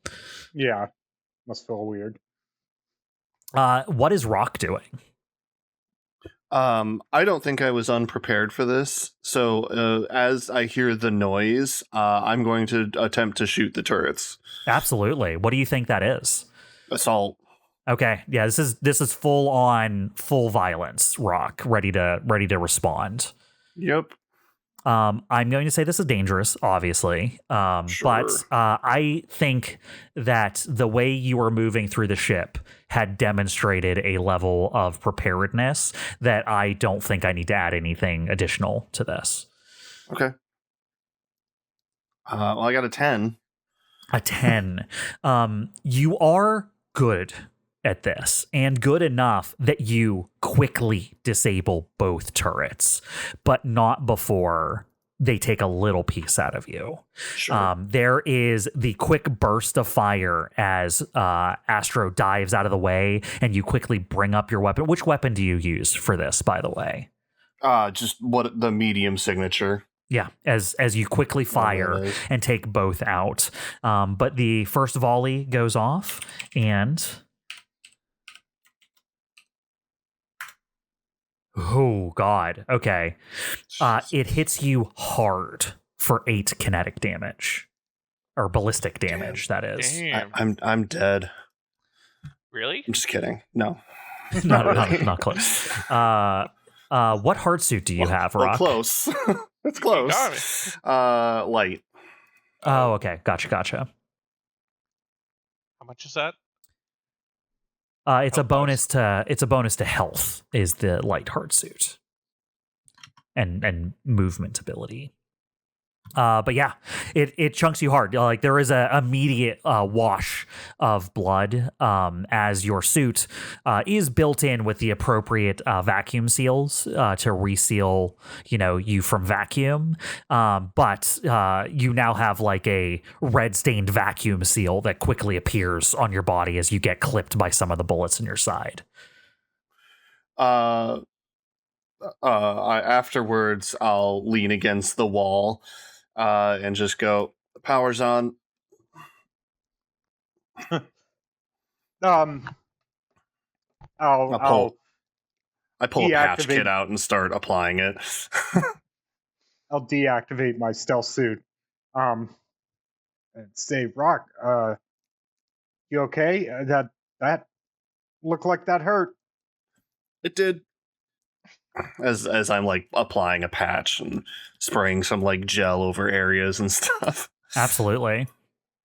Yeah. Must feel weird. What is Rock doing? I don't think I was unprepared for this. So as I hear the noise, I'm going to attempt to shoot the turrets. Absolutely. What do you think that is? Assault. Okay. Yeah, this is full violence, Rock, ready to respond. Yep. I'm going to say this is dangerous, obviously. Sure. But I think that the way you were moving through the ship had demonstrated a level of preparedness that I don't think I need to add anything additional to this. Okay. Well, I got a 10. A 10. You are good at this, and good enough that you quickly disable both turrets, but not before they take a little piece out of you. Sure. There is the quick burst of fire as Astro dives out of the way, and you quickly bring up your weapon. Which weapon do you use for this, by the way? Just what the medium signature. Yeah, as you quickly fire and take both out. But the first volley goes off, and oh, God. Okay. It hits you hard for 8 kinetic damage. Or ballistic damage, that is. Damn. I'm dead. Really? I'm just kidding. No. not close. What heart suit do you have, Rock? Close. It's close. Light. Oh, okay. Gotcha. How much is that? It's a bonus to health is the light heart suit. And movement ability. But yeah, it chunks you hard. Like there is a immediate wash of blood as your suit is built in with the appropriate vacuum seals to reseal you from vacuum. But you now have like a red stained vacuum seal that quickly appears on your body as you get clipped by some of the bullets in your side. Afterwards, I'll lean against the wall. And just go, the power's on. I pull a patch kit out and start applying it. I'll deactivate my stealth suit. And say, Rock, you okay? That looked like that hurt. It did. As I'm like applying a patch and spraying some like gel over areas and stuff. Absolutely.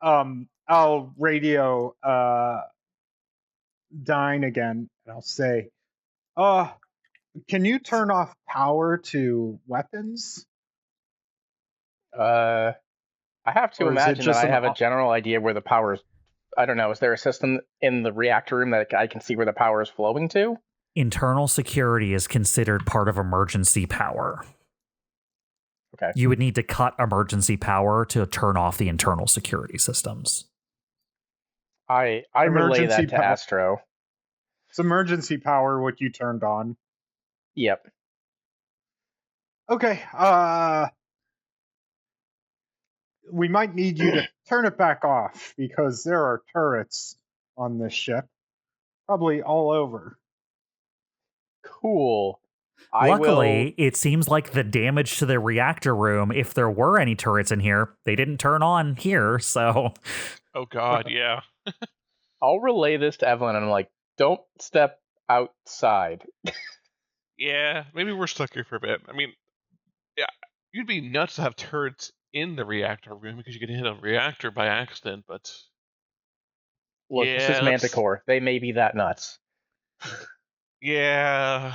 I'll radio Dyne again, and I'll say, can you turn off power to weapons? I have to imagine that I have a general idea where the power's I don't know, is there a system in the reactor room that I can see where the power is flowing to? Internal security is considered part of emergency power. Okay. You would need to cut emergency power to turn off the internal security systems. I relay that to Astro. It's emergency power what you turned on. Yep. Okay, we might need you to turn it back off because there are turrets on this ship, probably all over. Cool. Luckily, it seems like the damage to the reactor room, if there were any turrets in here, they didn't turn on here, so... Oh god, yeah. I'll relay this to Evelene, and I'm like, don't step outside. Yeah, maybe we're stuck here for a bit. I mean, yeah, you'd be nuts to have turrets in the reactor room because you could hit a reactor by accident, but... Look, yeah, this is MantiCorp. They may be that nuts. Yeah...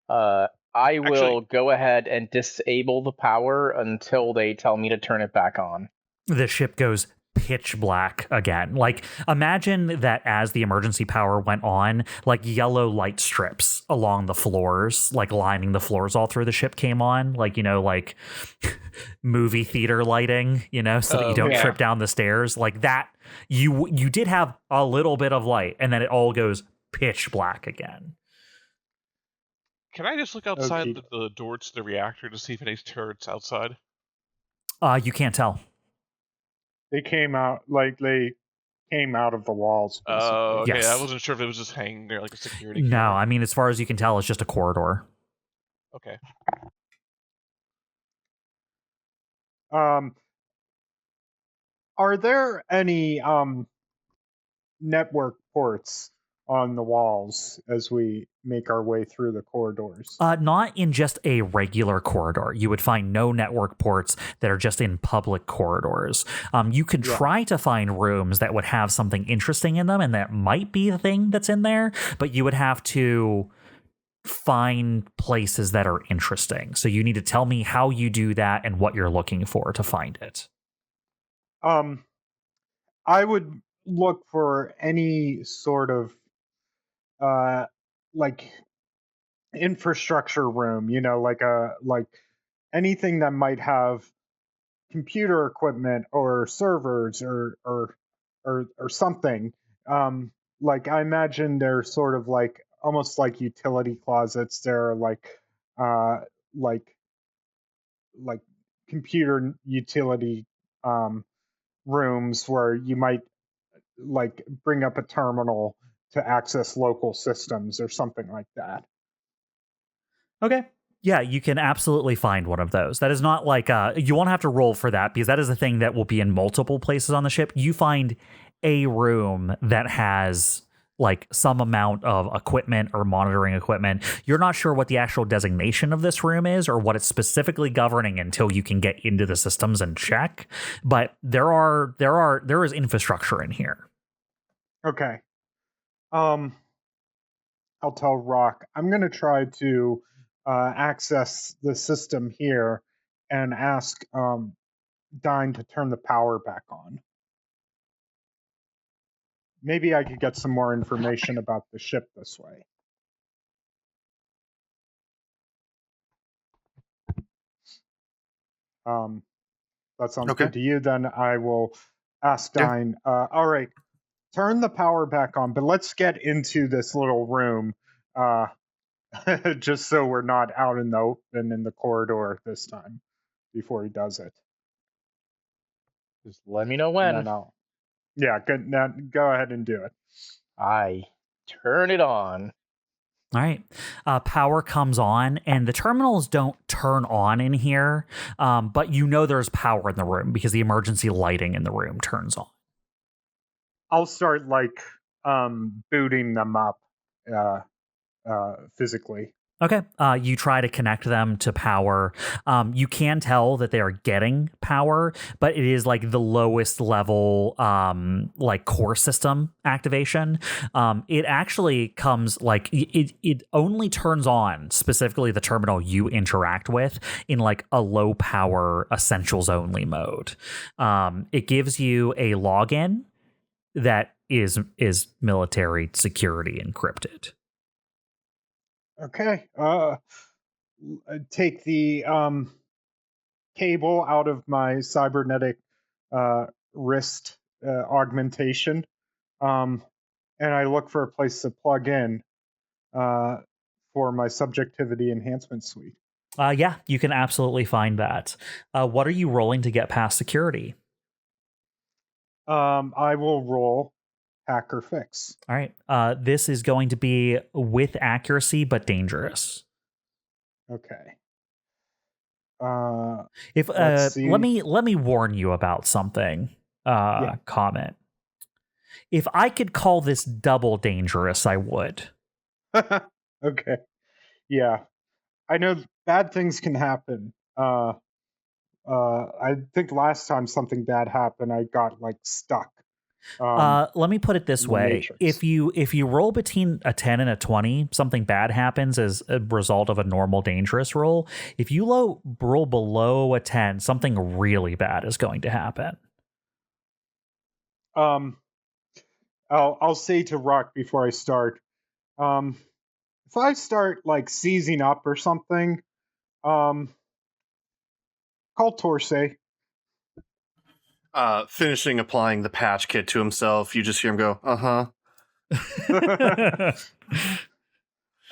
I will go ahead and disable the power until they tell me to turn it back on. The ship goes pitch black again. Like, imagine that as the emergency power went on, like yellow light strips along the floors, like lining the floors all through the ship came on, like, you know, like movie theater lighting, you know, so that you don't trip down the stairs. Like that, you did have a little bit of light, and then it all goes pitch black again. Can I just look outside the door to the reactor to see if any turrets outside? You can't tell. They came out of the walls. Oh, okay. Yes. I wasn't sure if it was just hanging there like a security No, camera. I mean, as far as you can tell, it's just a corridor. Okay. Are there any network ports on the walls as we make our way through the corridors? Not in just a regular corridor. You would find no network ports that are just in public corridors. You could try to find rooms that would have something interesting in them, and that might be the thing that's in there, but you would have to find places that are interesting. So you need to tell me how you do that and what you're looking for to find it. I would look for any sort of like infrastructure room, you know, like anything that might have computer equipment or servers or something. Like I imagine they're sort of like almost like utility closets. They're like computer utility rooms where you might like bring up a terminal to access local systems or something like that. Okay. Yeah, you can absolutely find one of those. That is not like you won't have to roll for that because that is a thing that will be in multiple places on the ship. You find a room that has like some amount of equipment or monitoring equipment. You're not sure what the actual designation of this room is or what it's specifically governing until you can get into the systems and check. But there is infrastructure in here. Okay. I'll tell Rock. I'm going to try to access the system here and ask Dyne to turn the power back on. Maybe I could get some more information about the ship this way. That sounds good to you. Then I will ask Dyne. All right, turn the power back on, but let's get into this little room, just so we're not out in the open in the corridor this time before he does it. Just let me know when. No. Yeah, good. Now go ahead and do it. I turn it on. All right. Power comes on, and the terminals don't turn on in here, but you know there's power in the room because the emergency lighting in the room turns on. I'll start like booting them up physically. Okay. You try to connect them to power. You can tell that they are getting power, but it is like the lowest level, like core system activation. It actually comes like it only turns on specifically the terminal you interact with in like a low power essentials only mode. It gives you a login that is military security encrypted. Okay. Take the cable out of my cybernetic wrist augmentation, and I look for a place to plug in for my subjectivity enhancement suite. Yeah, you can absolutely find that. What are you rolling to get past security? I will roll hacker fix. All right. This is going to be with accuracy, but dangerous. Okay. If let's see. let me warn you about something. Comment. If I could call this double dangerous, I would. Okay. Yeah. I know bad things can happen. I think last time something bad happened, I got like stuck. Let me put it this way: Matrix. if you roll between a 10 and a 20, something bad happens as a result of a normal dangerous roll. If you roll below a 10, something really bad is going to happen. I'll say to Rock before I start. If I start like seizing up or something, call Torsae. Finishing applying the patch kit to himself, you just hear him go, "Uh-huh."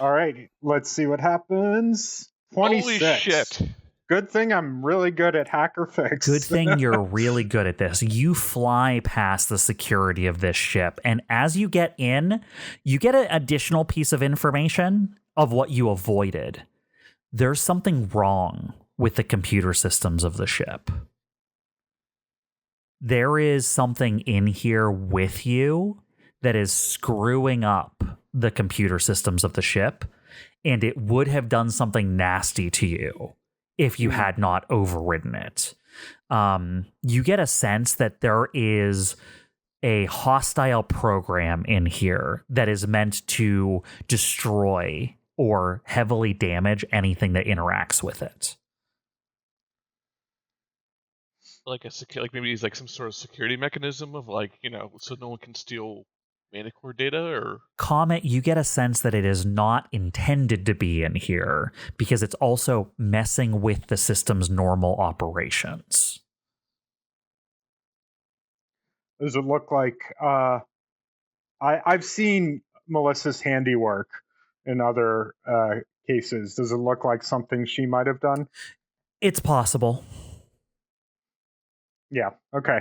All right, let's see what happens. 26. Holy shit. Good thing I'm really good at hacker fix. Good thing you're really good at this. You fly past the security of this ship, and as you get in, you get an additional piece of information of what you avoided. There's something wrong with the computer systems of the ship. There is something in here with you that is screwing up the computer systems of the ship, and it would have done something nasty to you if you had not overridden it. You get a sense that there is a hostile program in here that is meant to destroy or heavily damage anything that interacts with it. Like like maybe he's like some sort of security mechanism of like, so no one can steal MantiCorp data or Comet, you get a sense that it is not intended to be in here because it's also messing with the system's normal operations. Does it look like I've seen Melissa's handiwork in other cases. Does it look like something she might have done? It's possible. Yeah, okay.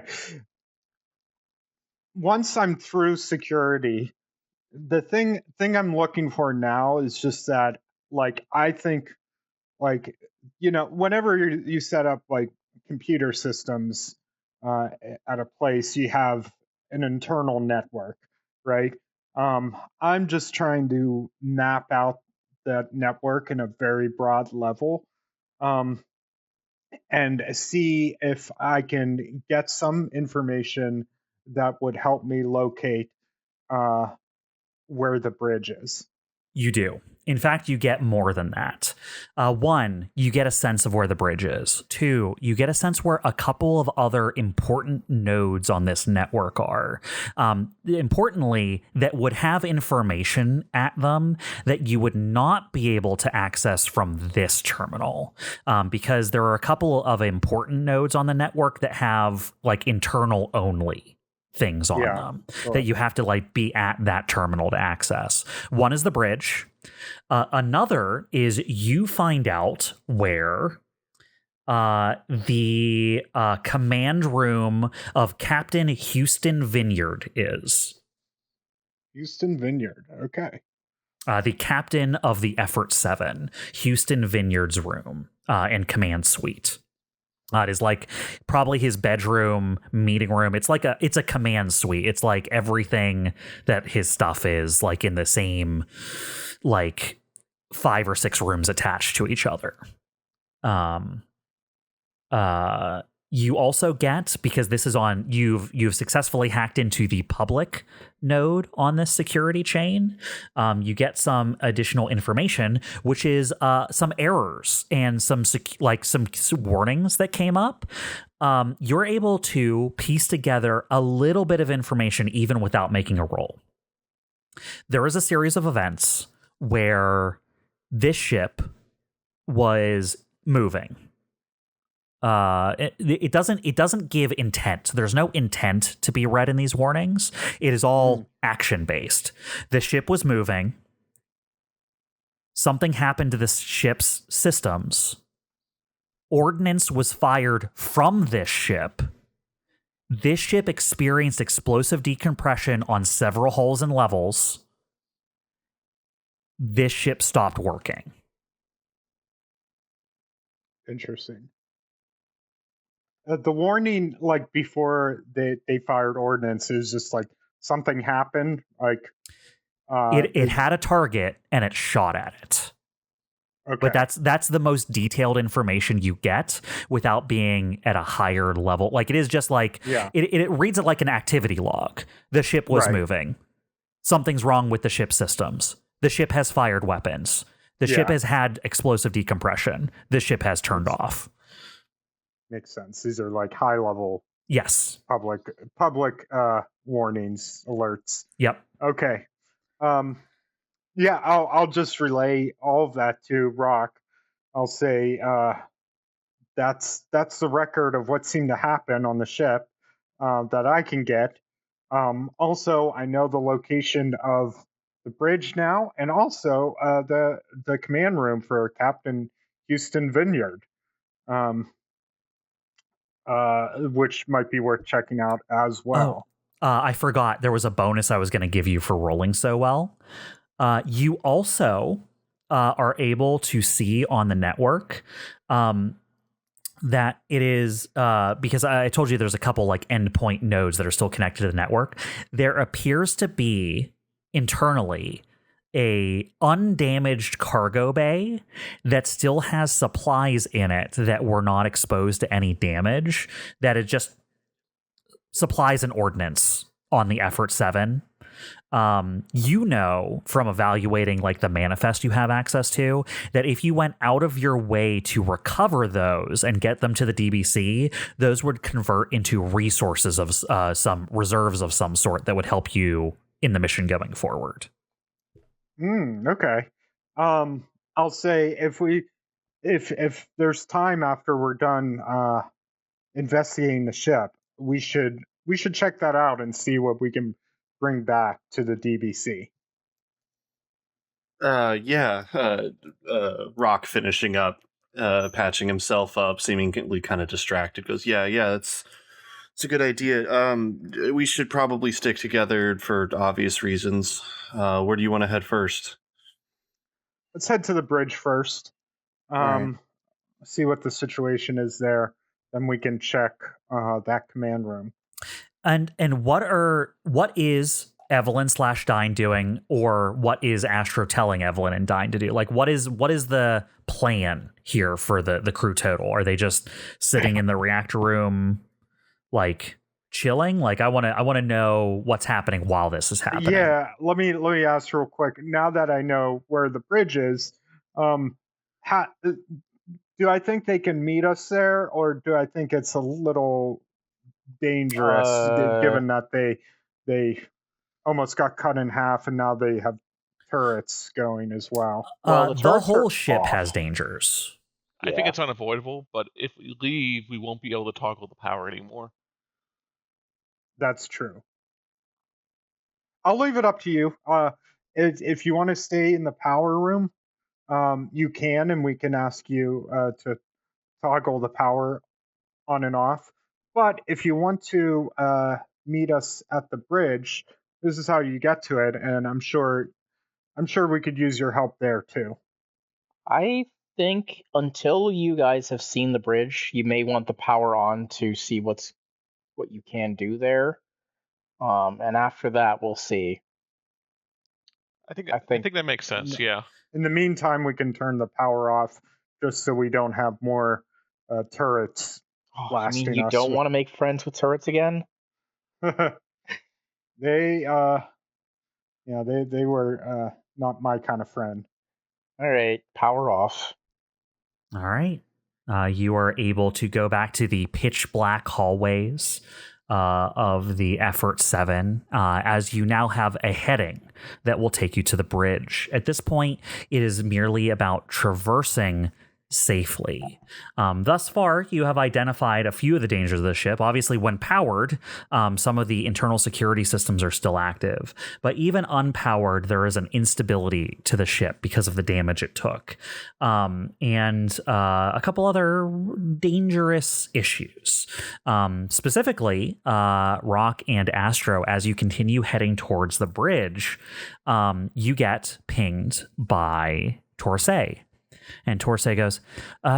Once I'm through security, the thing I'm looking for now is just that, like, I think, like, whenever you set up like computer systems at a place, you have an internal network, right? I'm just trying to map out that network in a very broad level, and see if I can get some information that would help me locate where the bridge is. You do. In fact, you get more than that. One, you get a sense of where the bridge is. Two, you get a sense where a couple of other important nodes on this network are. Importantly, that would have information at them that you would not be able to access from this terminal. Because there are a couple of important nodes on the network that have like internal only things on them that you have to like be at that terminal to access. One is the bridge. Another is you find out where the command room of Captain Houston Vineyard is. Houston Vineyard, okay. The captain of the Effort 7, Houston Vineyard's room and command suite. It is like probably his bedroom, meeting room. It's a command suite. It's like everything that his stuff is like in the same like 5 or 6 rooms attached to each other. You also get, because this is on, you've successfully hacked into the public node on this security chain. You get some additional information, which is some errors and some warnings that came up. You're able to piece together a little bit of information even without making a roll. There is a series of events where this ship was moving. It doesn't give intent. There's no intent to be read in these warnings. It is all action based. The ship was moving. Something happened to the ship's systems. Ordnance was fired from this ship. This ship experienced explosive decompression on several hulls and levels. This ship stopped working. Interesting. The warning, like before they fired ordnance, is just like something happened. Like it had a target and it shot at it. Okay. But that's the most detailed information you get without being at a higher level. Like it is just like it reads it like an activity log. The ship was moving. Something's wrong with the ship systems. The ship has fired weapons. The ship has had explosive decompression. The ship has turned off. Makes sense. These are like high level public warnings, alerts. Yep. Okay. I'll just relay all of that to Rock. I'll say that's the record of what seemed to happen on the ship that I can get. Also, I know the location of the bridge now, and also the command room for Captain Houston Vineyard, which might be worth checking out as well. I forgot there was a bonus I was going to give you for rolling so well. You also are able to see on the network that it is because I told you there's a couple like endpoint nodes that are still connected to the network. There appears to be internally a undamaged cargo bay that still has supplies in it that were not exposed to any damage, that it just supplies and ordnance on the Effort 7. You know from evaluating like the manifest you have access to that if you went out of your way to recover those and get them to the DBC, those would convert into resources of some reserves of some sort that would help you in the mission going forward. Okay. I'll say if there's time after we're done investigating the ship, we should check that out and see what we can bring back to the DBC. Rock finishing up, patching himself up, seemingly kind of distracted, goes, it's a good idea. We should probably stick together for obvious reasons. Where do you want to head first? Let's head to the bridge first. Right. See what the situation is there. Then we can check that command room. And what is Evelene / Dyne doing, or what is Astro telling Evelene and Dyne to do? Like what is the plan here for the crew total? Are they just sitting in the reactor room like chilling? Like I want to know what's happening while this is happening. Yeah, let me ask real quick. Now that I know where the bridge is, do I think they can meet us there, or do I think it's a little dangerous given that they almost got cut in half and now they have turrets going as well? Well, the whole ship has dangers. I think it's unavoidable, but if we leave, we won't be able to toggle the power anymore. That's true. I'll leave it up to you. If you want to stay in the power room, you can, and we can ask you to toggle the power on and off. But if you want to meet us at the bridge, this is how you get to it, and I'm sure we could use your help there too. I think until you guys have seen the bridge, you may want the power on to see what you can do there. And after that, we'll see. I think that makes sense. Yeah. in the meantime, we can turn the power off just so we don't have more turrets Oh, you blasting mean you us. don't want to make friends with turrets again? They were not my kind of friend. All right, power off. All right. You are able to go back to the pitch black hallways of the Effort 7 as you now have a heading that will take you to the bridge. At this point, it is merely about traversing safely. Thus far, you have identified a few of the dangers of the ship. Obviously, when powered, some of the internal security systems are still active. But even unpowered, there is an instability to the ship because of the damage it took. And a couple other dangerous issues. Specifically, Rock and Astro, as you continue heading towards the bridge, you get pinged by Torsae. And Torsae goes,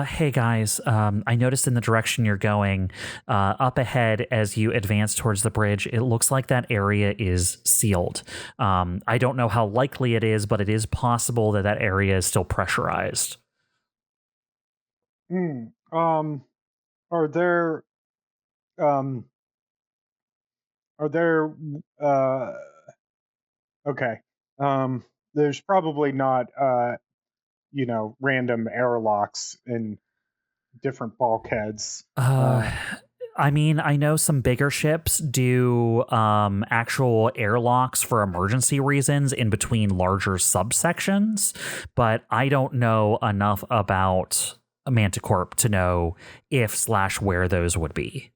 hey guys, I noticed in the direction you're going, up ahead as you advance towards the bridge, it looks like that area is sealed. I don't know how likely it is, but it is possible that that area is still pressurized. Are there okay. There's probably not random airlocks in different bulkheads. I mean, I know some bigger ships do actual airlocks for emergency reasons in between larger subsections, but I don't know enough about MantiCorp to know if/where those would be.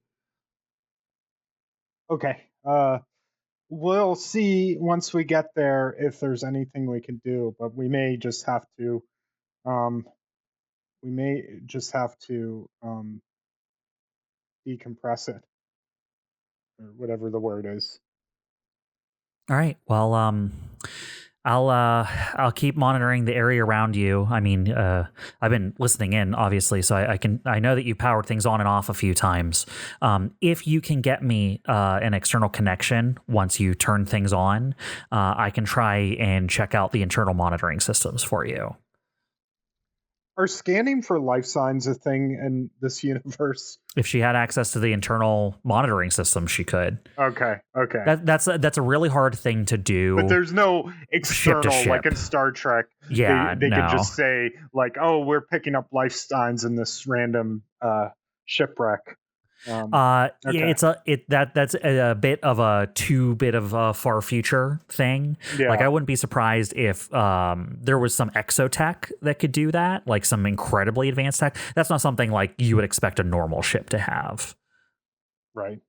Okay. We'll see once we get there if there's anything we can do, but we may just have to decompress it, or whatever the word is. All right. Well, I'll keep monitoring the area around you. I mean, I've been listening in, obviously, so I know that you powered things on and off a few times. If you can get me an external connection once you turn things on, I can try and check out the internal monitoring systems for you. Are scanning for life signs a thing in this universe? If she had access to the internal monitoring system, she could. Okay. That's a really hard thing to do. But there's no external, ship to ship. like in Star Trek. Yeah, they no. can just say like, "Oh, we're picking up life signs in this random shipwreck." Yeah, that's a bit of a far future thing. Yeah. Like I wouldn't be surprised if there was some exotech that could do that, like some incredibly advanced tech. That's not something like you would expect a normal ship to have. Right.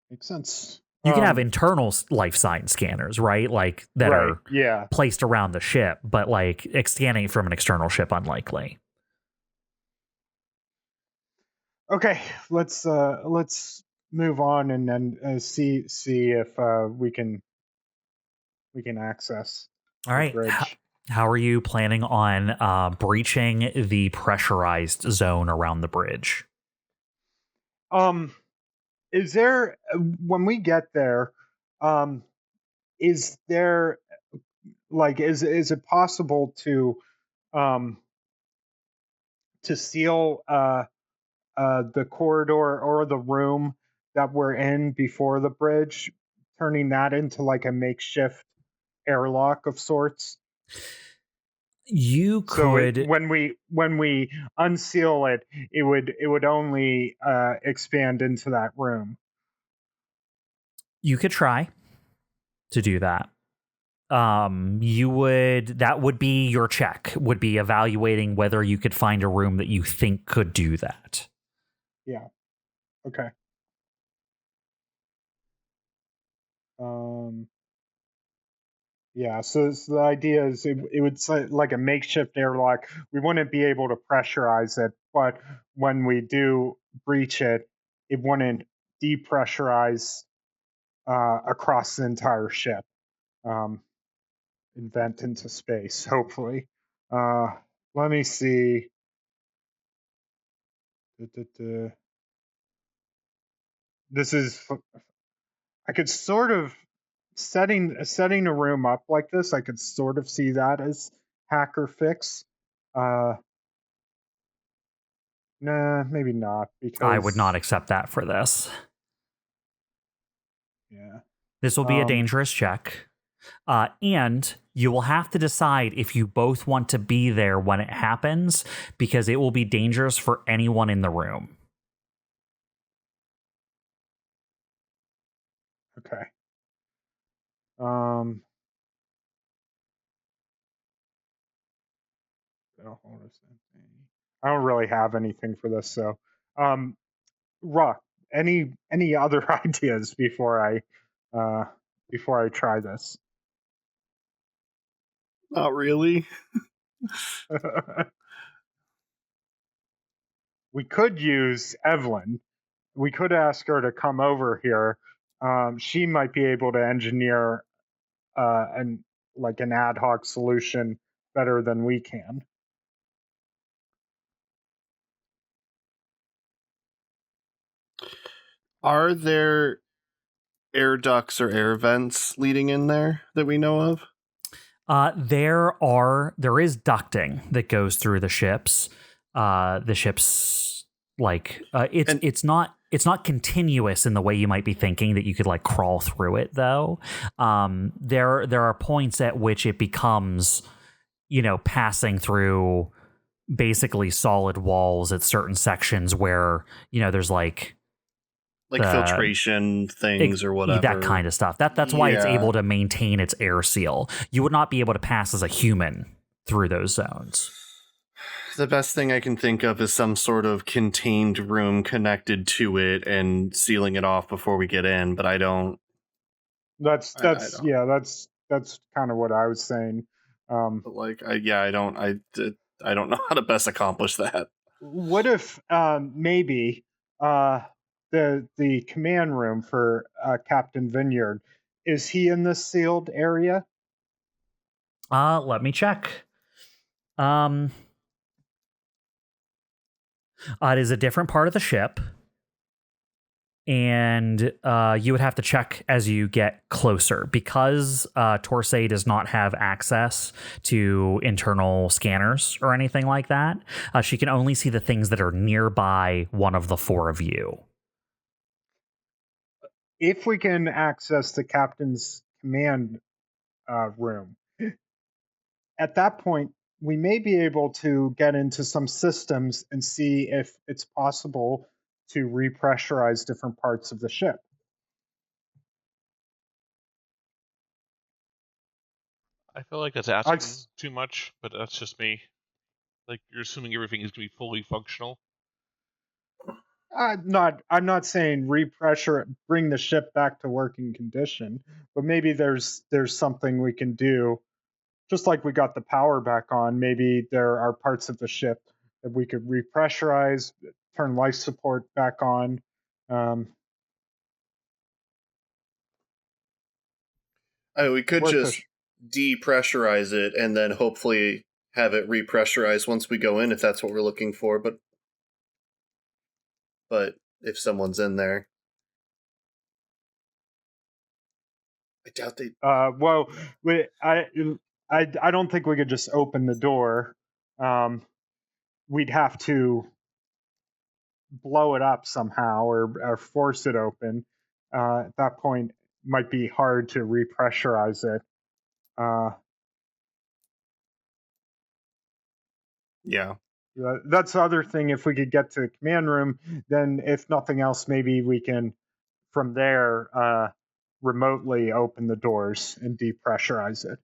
Makes sense. You can have internal life sign scanners, right? Like that are placed around the ship, but like scanning from an external ship, unlikely. Okay, let's move on and then see if we can access. All right. Bridge. How are you planning on breaching the pressurized zone around the bridge? Is there when we get there? Is there like is it possible to seal the corridor or the room that we're in before the bridge, turning that into like a makeshift airlock of sorts? You could. So when we unseal it, it would only expand into that room. You could try to do that. That would be your check, would be evaluating whether you could find a room that you think could do that. Yeah. Okay. Yeah, so the idea is it would say like a makeshift airlock. We wouldn't be able to pressurize it, but when we do breach it, it wouldn't depressurize across the entire ship. Invent into space, hopefully. Let me see. This is, I could sort of setting a room up like this, I could sort of see that as hacker fix. Nah, maybe not, because I would not accept that for this. Yeah. This will be a dangerous check. And you will have to decide if you both want to be there when it happens, because it will be dangerous for anyone in the room. Okay. I don't really have anything for this, so Rock, any other ideas before I try this? Not really. We could use Evelene. We could ask her to come over here. She might be able to engineer an ad hoc solution better than we can. Are there air ducts or air vents leading in there that we know of? There is ducting that goes through the ships. The ships it's not continuous in the way you might be thinking, that you could like crawl through it though. There are points at which it becomes, passing through basically solid walls at certain sections where, there's like filtration things or whatever. That kind of stuff. That's why it's able to maintain its air seal. You would not be able to pass as a human through those zones. The best thing I can think of is some sort of contained room connected to it and sealing it off before we get in, but I don't. That's kind of what I was saying. But I don't know how to best accomplish that. What if maybe the command room for Captain Vineyard, is he in the sealed area? Let me check. It is a different part of the ship, and you would have to check as you get closer, because Torsae does not have access to internal scanners or anything like that. She can only see the things that are nearby one of the four of you. If we can access the captain's command room, at that point, we may be able to get into some systems and see if it's possible to repressurize different parts of the ship. I feel like that's asking too much, but that's just me. Like, you're assuming everything is going to be fully functional. I'm not saying bring the ship back to working condition, but maybe there's something we can do. Just like we got the power back on, maybe there are parts of the ship that we could repressurize, turn life support back on. We could just depressurize it and then hopefully have it repressurize once we go in, if that's what we're looking for. But if someone's in there, I doubt they. Well, I don't think we could just open the door. We'd have to blow it up somehow or force it open. At that point, it might be hard to repressurize it. Yeah. That's the other thing. If we could get to the command room, then if nothing else, maybe we can, from there, remotely open the doors and depressurize it.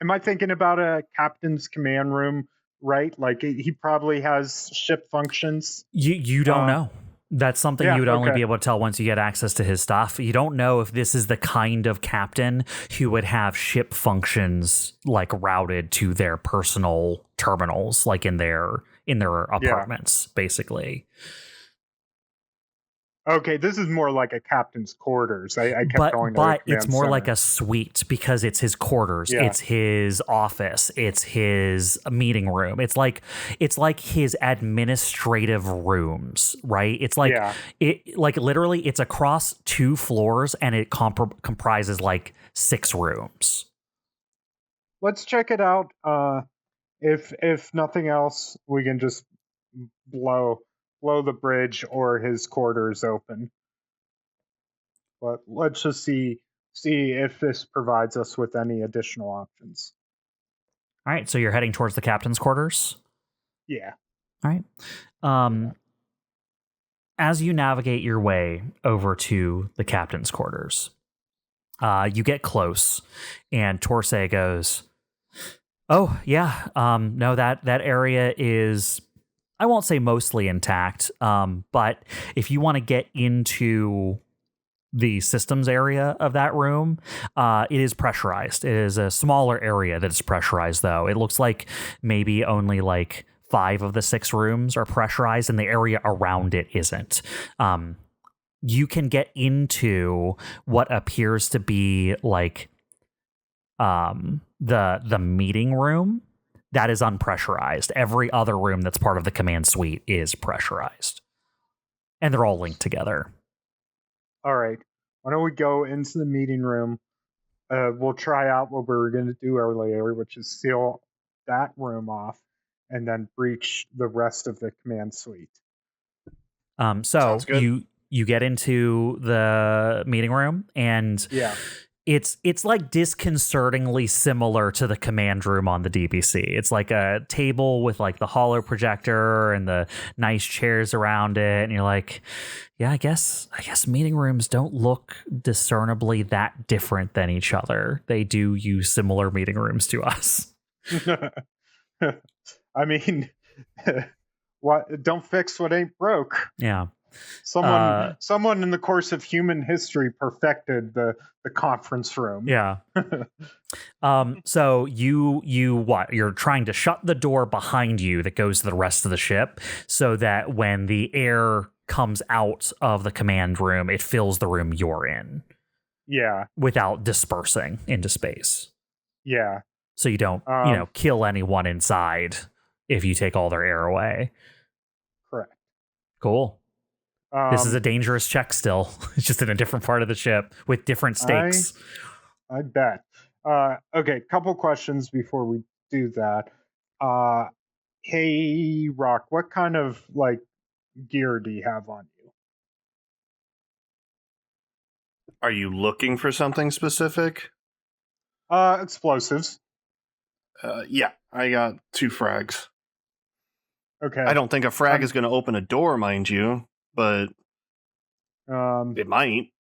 Am I thinking about a captain's command room right? Like he probably has ship functions. You don't know. That's something you would only be able to tell once you get access to his stuff. You don't know if this is the kind of captain who would have ship functions like routed to their personal terminals, like in their apartments, basically. Okay, this is more like a captain's quarters. I kept going to the But it's command more center. like a suite because it's his quarters, Yeah. it's his office, it's his meeting room. It's like his administrative rooms, right? It's like literally it's across 2 floors and it comprises like 6 rooms. Let's check it out. If nothing else, we can just blow the bridge or his quarters open. But let's just see if this provides us with any additional options. All right, so you're heading towards the captain's quarters? Yeah. All right. As you navigate your way over to the captain's quarters, you get close, and Torsae goes, "Oh yeah, no, that area is, I won't say mostly intact, but if you want to get into the systems area of that room, it is pressurized. It is a smaller area that's pressurized, though. It looks like maybe only like 5 of the 6 rooms are pressurized, and the area around it isn't. You can get into what appears to be like the meeting room that is unpressurized. Every other room that's part of the command suite is pressurized, and they're all linked together. All right. Why don't we go into the meeting room? We'll try out what we were going to do earlier, which is seal that room off and then breach the rest of the command suite. So you get into the meeting room, and it's like disconcertingly similar to the command room on the DBC. It's like a table with like the holo projector and the nice chairs around it, and you're like, yeah, I guess meeting rooms don't look discernibly that different than each other. They do use similar meeting rooms to us. I mean, what? Don't fix what ain't broke. Yeah. Someone in the course of human history perfected the conference room. Yeah. So you're trying to shut the door behind you that goes to the rest of the ship, so that when the air comes out of the command room, it fills the room you're in. Yeah. Without dispersing into space. Yeah. So you don't, kill anyone inside if you take all their air away. Correct. Cool. This is a dangerous check still. It's just in a different part of the ship with different stakes. I bet. Okay, couple questions before we do that. Hey, Rock, what kind of like gear do you have on you? Are you looking for something specific? Explosives. Yeah, I got 2 frags. Okay. I don't think a frag is going to open a door, mind you, but it might.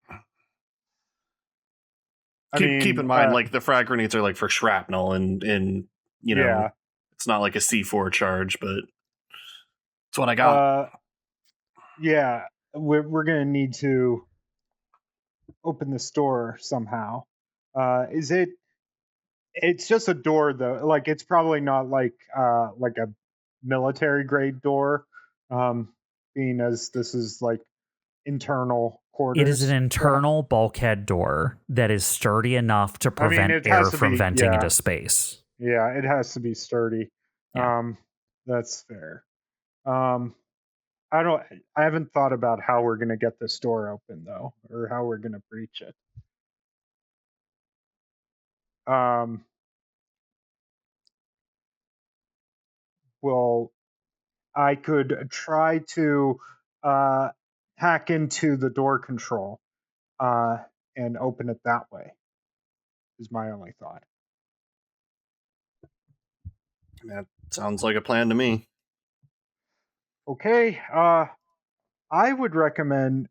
Keep in mind, like the frag grenades are like for shrapnel, and you know, it's not like a C4 charge, but it's what I got. Yeah, we're gonna need to open this door somehow. Is it? It's just a door though. Like it's probably not like a military grade door, being as this is like internal quarters. It is an internal bulkhead door that is sturdy enough to prevent air from venting into space. Yeah, it has to be sturdy. Yeah. That's fair. I haven't thought about how we're going to get this door open though, or how we're going to breach it. Well, I could try to hack into the door control and open it that way, is my only thought. That sounds like a plan to me. Okay, I would recommend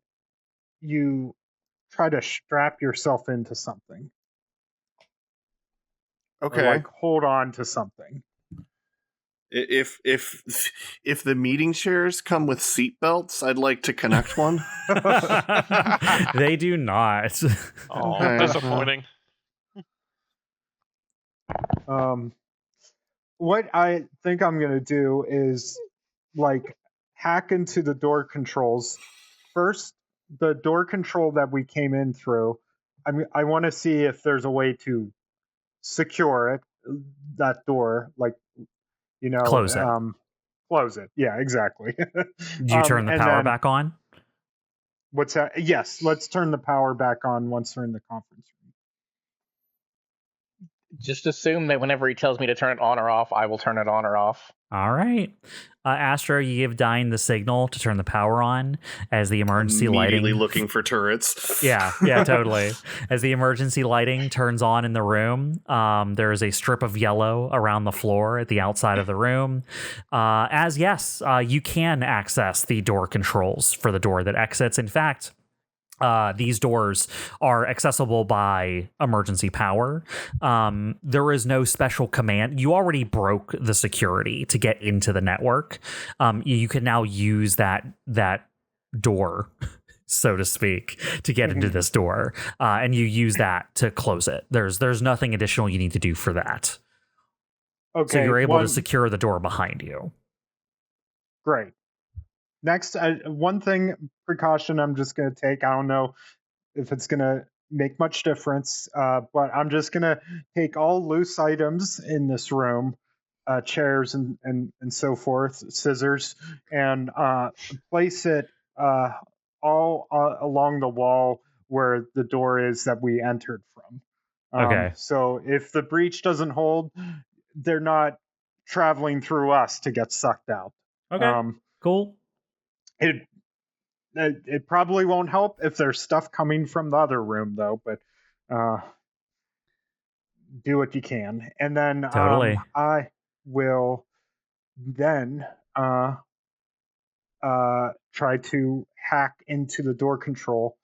you try to strap yourself into something. Okay. Or like hold on to something. If the meeting chairs come with seat belts, I'd like to connect one. They do not. Oh, disappointing. What I think I'm gonna do is like hack into the door controls first, the door control that we came in through. I want to see if there's a way to secure it, that door, like, Close it. Close it. Yeah, exactly. Do you turn the and power then- back on? What's that? Yes, let's turn the power back on once we're in the conference room. Just assume that whenever he tells me to turn it on or off, I will turn it on or off. All right. Astro, you give Dyne the signal to turn the power on as the emergency Immediately lighting. looking for turrets. Yeah, totally. As the emergency lighting turns on in the room, there is a strip of yellow around the floor at the outside of the room. You can access the door controls for the door that exits. In fact, these doors are accessible by emergency power. There is no special command. You already broke the security to get into the network. You can now use that door, so to speak, to get into this door, and you use that to close it. There's nothing additional you need to do for that. Okay. So you're able to secure the door behind you. Great. Next, one precaution I'm just going to take. I don't know if it's going to make much difference, but I'm just going to take all loose items in this room, chairs and so forth, scissors, and place it all along the wall where the door is that we entered from. Okay. So if the breach doesn't hold, they're not traveling through us to get sucked out. Okay. Cool. It probably won't help if there's stuff coming from the other room, though, but do what you can. And then Totally. I will then try to hack into the door control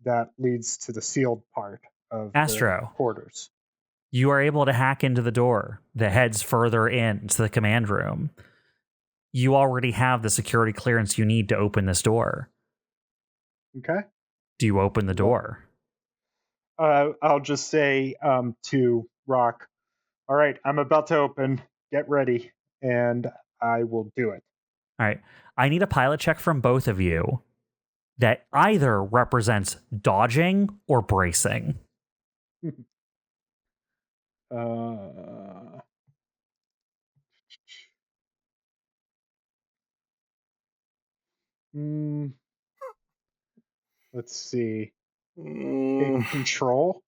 that leads to the sealed part of Astro. the quarters. You are able to hack into the door that heads further into the command room. You already have the security clearance you need to open this door. Okay. Do you open the door? I'll just say to Rock, all right, I'm about to open. Get ready. And I will do it. All right. I need a pilot check from both of you that either represents dodging or bracing. Let's see. Take control.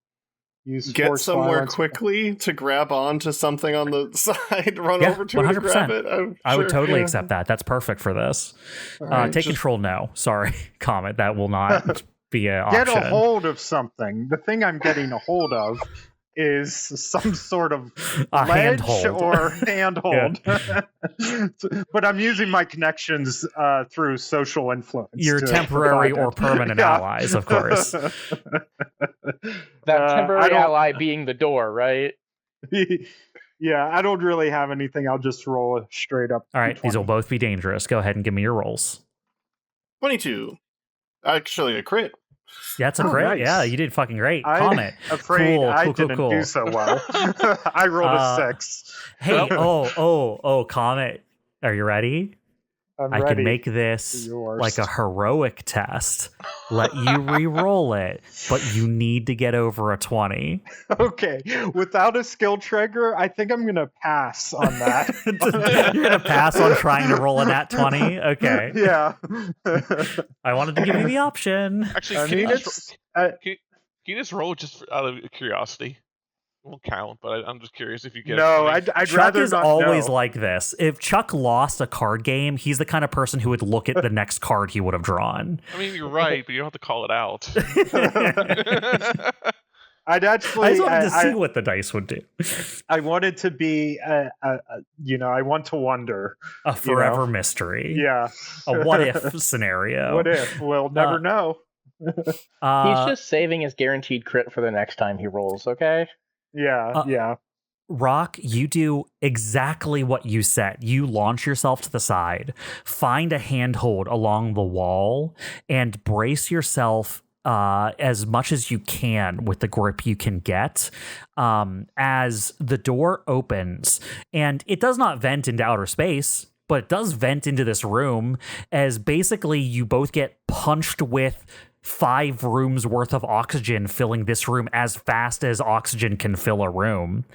Use Get force somewhere violence. quickly to grab onto something on the side, run over to it and 100%. grab it. I would totally accept that. That's perfect for this. Right, take control, no. Sorry, Comet. That will not be an Get option. a hold of something. The thing I'm getting a hold of is some sort of A ledge handhold. or handhold. But I'm using my connections through social influence. Your to temporary provide or it. permanent Yeah. allies, of course. That I temporary don't- ally being the door, right? Yeah, I don't really have anything. I'll just roll a straight up. All right, these will both be dangerous. Go ahead and give me your rolls. 22. Actually, a crit. Yeah, that's a Oh, crit. nice. Yeah, you did fucking great. I'm Comet. afraid Cool, I cool, cool, didn't cool. do so well. I rolled a 6. Hey, Comet. Are you ready? I'm I ready. can make this for yours. like a heroic test. Let you re-roll it, but you need to get over a 20. Okay, without a skill trigger, I think I'm gonna pass on that. You're gonna pass on trying to roll a nat 20? Okay. Yeah. I wanted to give you the option. Actually, I can, mean, you it's just, can you just roll just out of curiosity? It won't count, but I'm just curious if you get. no. a 20. I'd Chuck rather is not always know. like this. If Chuck lost a card game, he's the kind of person who would look at the next card he would have drawn. I mean, you're right, but you don't have to call it out. I'd I actually. just wanted to see what the dice would do. I wanted to be. I want to wonder. A forever mystery. Yeah. A what if scenario. What if? We'll never know. He's just saving his guaranteed crit for the next time he rolls, okay? Yeah. Yeah. Rock, you do exactly what you said. You launch yourself to the side, find a handhold along the wall, and brace yourself as much as you can with the grip you can get as the door opens. And it does not vent into outer space, but it does vent into this room as basically you both get punched with 5 rooms worth of oxygen filling this room as fast as oxygen can fill a room.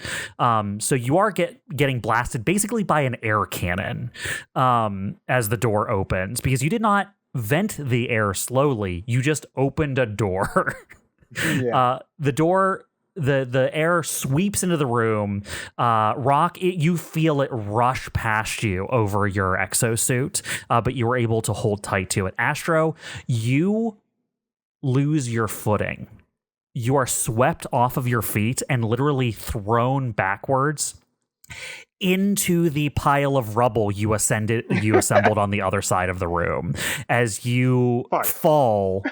So you are getting blasted basically by an air cannon as the door opens, because you did not vent the air slowly. You just opened a door. Yeah. The door, the air sweeps into the room. Rock, you feel it rush past you over your exosuit, but you were able to hold tight to it. Astro, you lose your footing. You are swept off of your feet and literally thrown backwards into the pile of rubble you assembled on the other side of the room as you fall,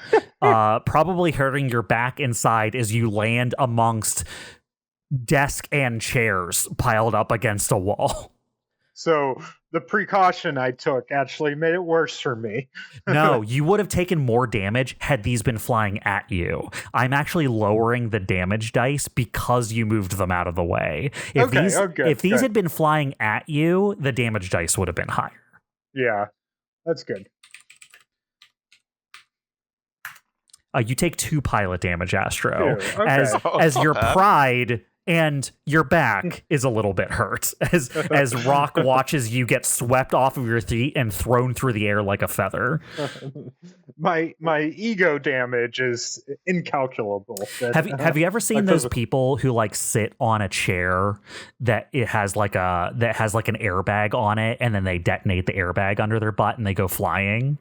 probably hurting your back inside as you land amongst desk and chairs piled up against a wall. So the precaution I took actually made it worse for me. No, you would have taken more damage had these been flying at you. I'm actually lowering the damage dice because you moved them out of the way. If these had been flying at you, the damage dice would have been higher. Yeah, that's good. You take 2 pilot damage, Astro, Ew, okay. as your pride and your back is a little bit hurt as Rock watches you get swept off of your feet and thrown through the air like a feather. My ego damage is incalculable. Have you ever seen those people who like sit on a chair that has like an airbag on it, and then they detonate the airbag under their butt and they go flying?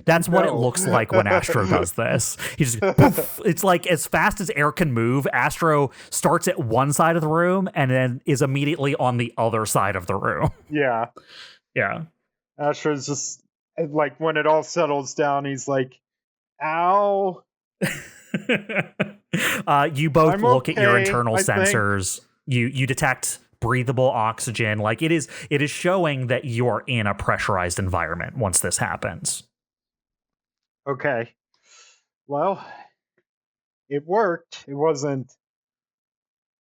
That's what it looks like when Astro does this. He just poof. It's like as fast as air can move, Astro starts at one side of the room and then is immediately on the other side of the room. Yeah. Yeah. Astro's just like, when it all settles down, he's like, ow. You both look at your okay, internal I sensors. You detect breathable oxygen. Like it is showing that you're in a pressurized environment once this happens. Okay. Well, it worked. It wasn't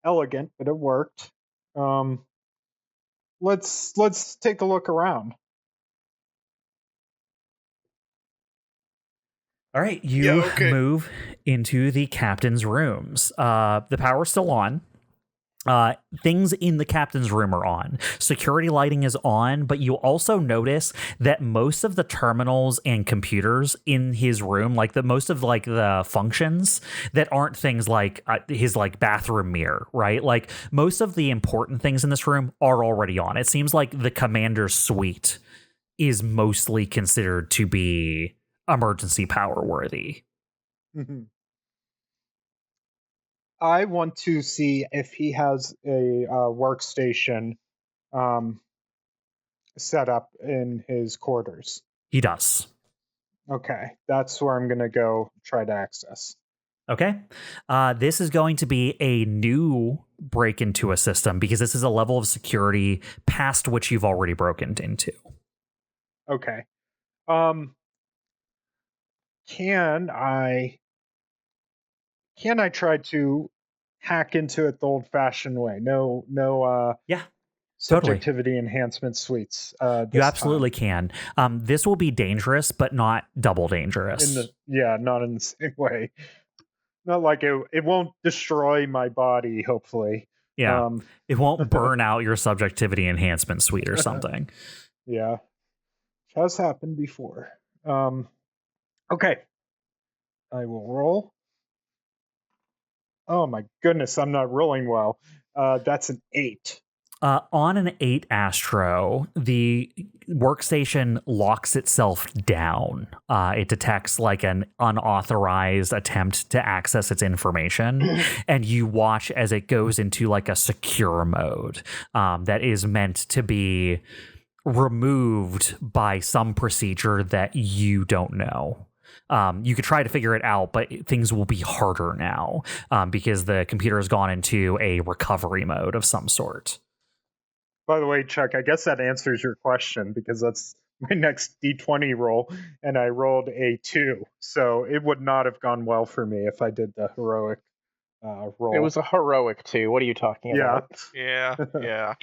elegant, but it worked. Let's take a look around. All right, you move into the captain's rooms. The power's still on. Things in the captain's room are on. Security lighting is on, but you also notice that most of the terminals and computers in his room, like most of the functions that aren't things like his like bathroom mirror, right? Like most of the important things in this room are already on. It seems like the commander's suite is mostly considered to be emergency power worthy. Mm-hmm. I want to see if he has a workstation set up in his quarters. He does. Okay, that's where I'm going to go try to access. Okay. This is going to be a new break into a system because this is a level of security past which you've already broken into. Okay. Can I try to hack into it the old-fashioned way? No, yeah, subjectivity enhancement suites. You absolutely can. This will be dangerous, but not double dangerous. Not in the same way. Not like it won't destroy my body, hopefully. Yeah, it won't burn out your subjectivity enhancement suite or something. Yeah, it has happened before. Okay, I will roll. Oh my goodness, I'm not rolling well. That's an 8. On an 8 Astro, the workstation locks itself down. It detects like an unauthorized attempt to access its information, and you watch as it goes into like a secure mode that is meant to be removed by some procedure that you don't know. You could try to figure it out, but things will be harder now because the computer has gone into a recovery mode of some sort. By the way, Chuck, I guess that answers your question because that's my next D20 roll, and I rolled a 2. So it would not have gone well for me if I did the heroic roll. It was a heroic 2. What are you talking about? Yeah.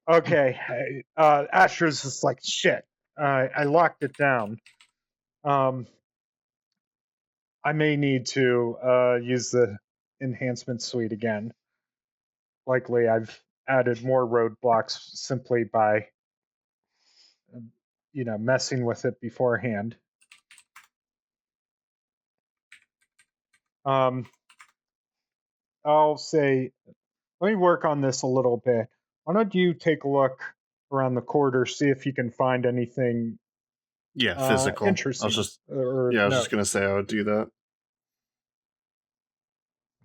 Okay. Astro's just like, shit. I locked it down. I may need to use the enhancement suite again. Likely, I've added more roadblocks simply by, messing with it beforehand. I'll say, let me work on this a little bit. Why don't you take a look around the corridor, see if you can find anything physical. interesting. I was just gonna say I would do that.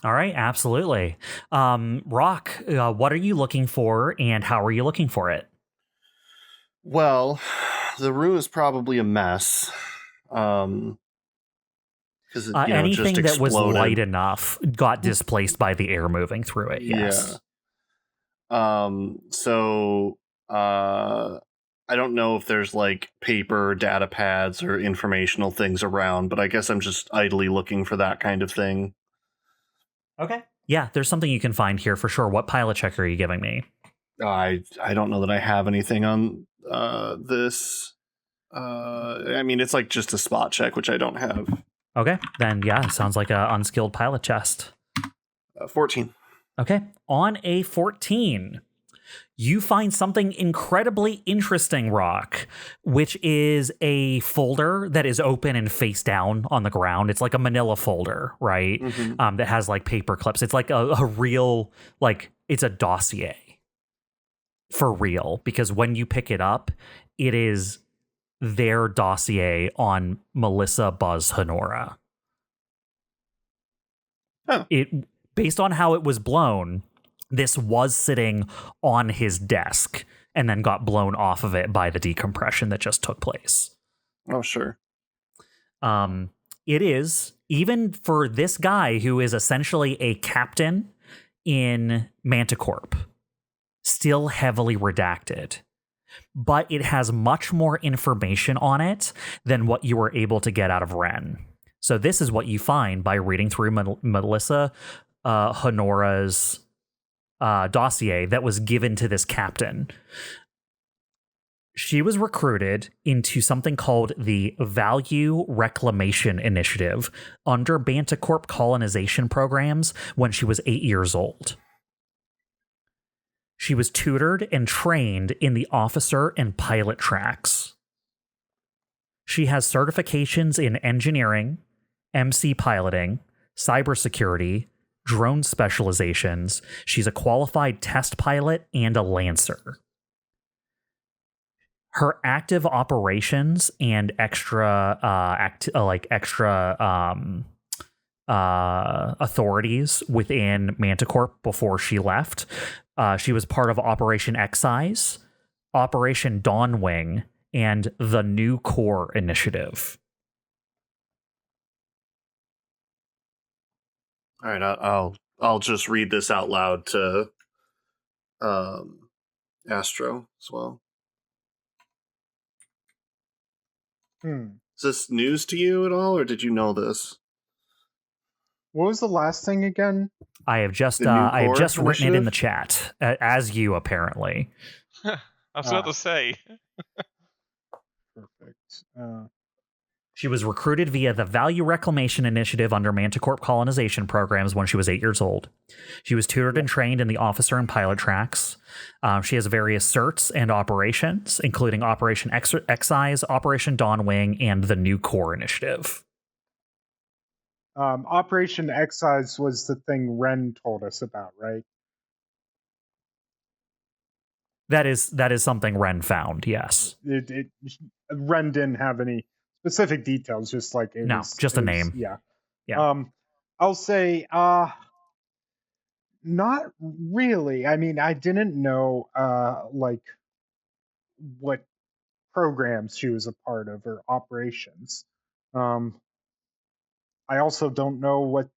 All right, absolutely. Rock, what are you looking for, and how are you looking for it? Well, the room is probably a mess. Because anything just that was exploded. light enough got displaced by the air moving through it. Yes. Yeah. So I don't know if there's like paper, data pads, or informational things around, but I guess I'm just idly looking for that kind of thing. Okay. Yeah, there's something you can find here for sure. What pilot check are you giving me? I don't know that I have anything on this. I mean, it's like just a spot check, which I don't have. Okay, then yeah, sounds like an unskilled pilot chest. 14. Okay, on a 14, you find something incredibly interesting, Rock, which is a folder that is open and face down on the ground. It's like a manila folder, right? Mm-hmm. That has like paper clips. It's like a real, like, it's a dossier for real, because when you pick it up, it is their dossier on Melissa Buzz Honora. Oh. Based on how it was blown, this was sitting on his desk and then got blown off of it by the decompression that just took place. Oh, sure. It is, even for this guy who is essentially a captain in MantiCorp, still heavily redacted. But it has much more information on it than what you were able to get out of Ren. So this is what you find by reading through Melissa Honora's dossier that was given to this captain. She was recruited into something called the Value Reclamation Initiative under MantiCorp colonization programs when she was 8 years old. She was tutored and trained in the officer and pilot tracks. She has certifications in engineering, MC piloting, cybersecurity, drone specializations. She's a qualified test pilot and a lancer. Her active operations and extra authorities within MantiCorp before she left. She was part of Operation Excise, Operation Dawnwing, and the New Core Initiative. All right, I'll just read this out loud to Astro as well. Is this news to you at all, or did you know this? What was the last thing again? I have just written it in the chat, as you apparently. I was about to say. Perfect. She was recruited via the Value Reclamation Initiative under MantiCorp colonization programs when she was 8 years old. She was tutored and trained in the officer and pilot tracks. She has various certs and operations, including Operation Excise, Operation Dawnwing, and the New Core Initiative. Operation Excise was the thing Ren told us about, right? That is something Ren found, yes. Ren didn't have any specific details, just like it no, was, just a name. Yeah. I'll say, not really. I mean, I didn't know, like, what programs she was a part of or operations. I also don't know what.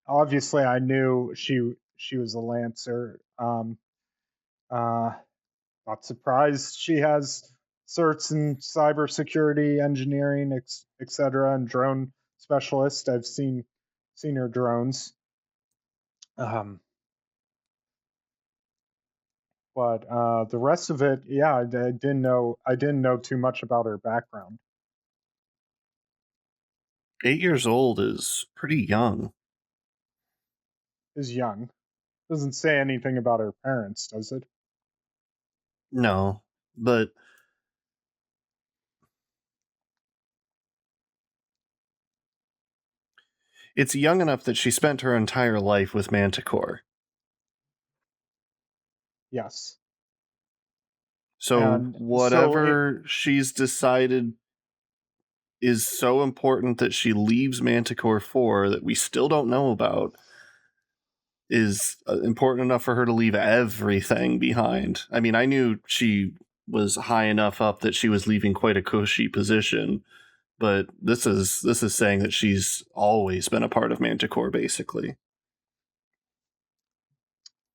Obviously, I knew she was a lancer. Not surprised she has certs in cybersecurity, engineering, etc., and drone specialist. I've seen her drones. But the rest of it, yeah, I didn't know. I didn't know too much about her background. 8 years old is pretty young. Is young. Doesn't say anything about her parents, does it? No, but it's young enough that she spent her entire life with MantiCorp. Yes. So And whatever she's decided is so important that she leaves MantiCorp for that we still don't know about is important enough for her to leave everything behind. I mean, I knew she was high enough up that she was leaving quite a cushy position, but this is saying that she's always been a part of MantiCorp, basically.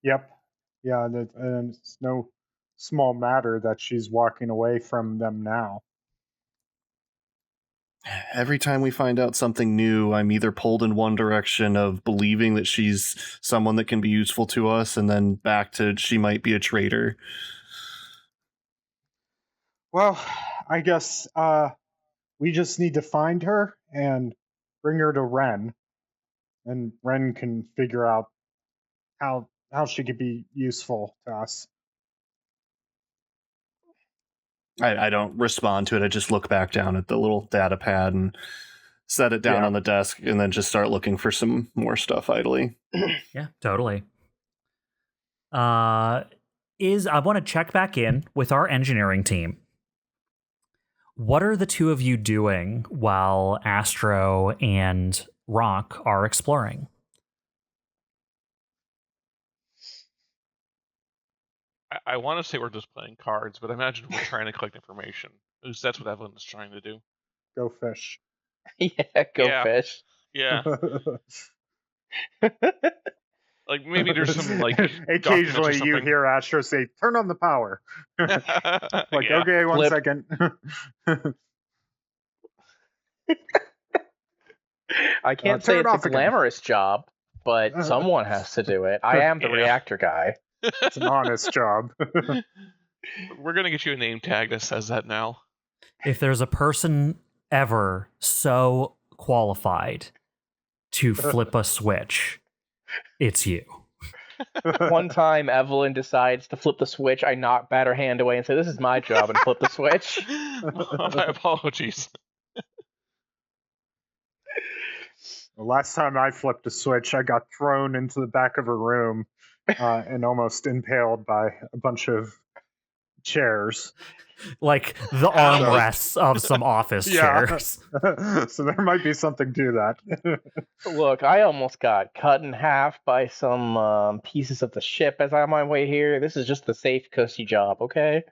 Yep. Yeah, and it's no small matter that she's walking away from them now. Every time we find out something new, I'm either pulled in one direction of believing that she's someone that can be useful to us, and then back to she might be a traitor. Well, I guess we just need to find her and bring her to Ren, and Ren can figure out how she could be useful to us. I don't respond to it. I just look back down at the little data pad and set it down on the desk, and then just start looking for some more stuff idly. Yeah, totally. I want to check back in with our engineering team. What are the two of you doing while Astro and Rock are exploring? I want to say we're just playing cards, but I imagine we're trying to collect information. At least that's what Evelyn is trying to do. Go fish. Yeah, go fish. Yeah. Like maybe there's some like occasionally you hear Astro say, "Turn on the power." Like, yeah. Okay, one Flip. second. I can't turn say it it's a off again. glamorous job, but someone has to do it. I am the Yeah. reactor guy. It's an honest job. We're gonna get you a name tag that says that now. If there's a person ever so qualified to flip a switch, it's you. One time Evelyn decides to flip the switch, I bat her hand away and say, "This is my job," and flip the switch. My apologies. The last time I flipped a switch, I got thrown into the back of a room and almost impaled by a bunch of chairs. Like the armrests of some office chairs. So there might be something to that. Look, I almost got cut in half by some pieces of the ship as I'm on my way here. This is just the safe, cushy job, okay?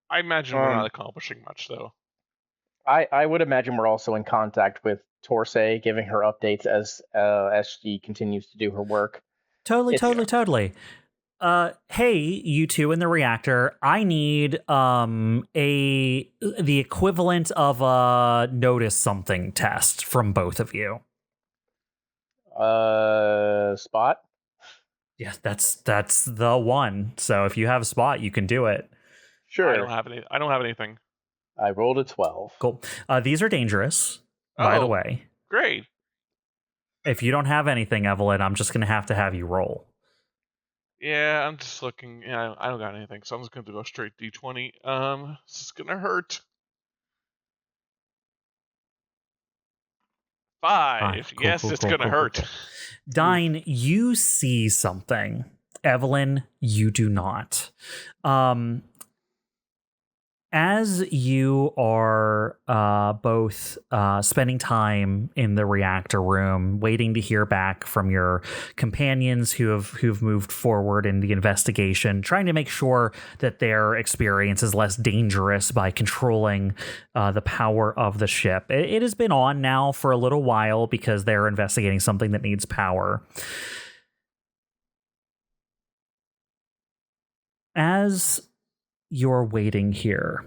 I imagine we're not accomplishing much, though. I would imagine we're also in contact with Torsae, giving her updates as she continues to do her work. Totally. Hey, you two in the reactor, I need the equivalent of a notice something test from both of you. Spot? Yeah, that's the one. So if you have a spot, you can do it. Sure. I don't have anything. I rolled a 12. Cool. These are dangerous, by the way. Great. If you don't have anything, Evelyn, I'm just going to have you roll. Yeah, I'm just looking. Yeah, I don't got anything, so I'm just going to go straight D20. This is going to hurt. 5. Cool, Yes, cool, it's cool, going to cool, hurt. cool. Dyne, you see something. Evelyn, you do not. As you are both spending time in the reactor room, waiting to hear back from your companions who've moved forward in the investigation, trying to make sure that their experience is less dangerous by controlling the power of the ship. It has been on now for a little while because they're investigating something that needs power. As you're waiting here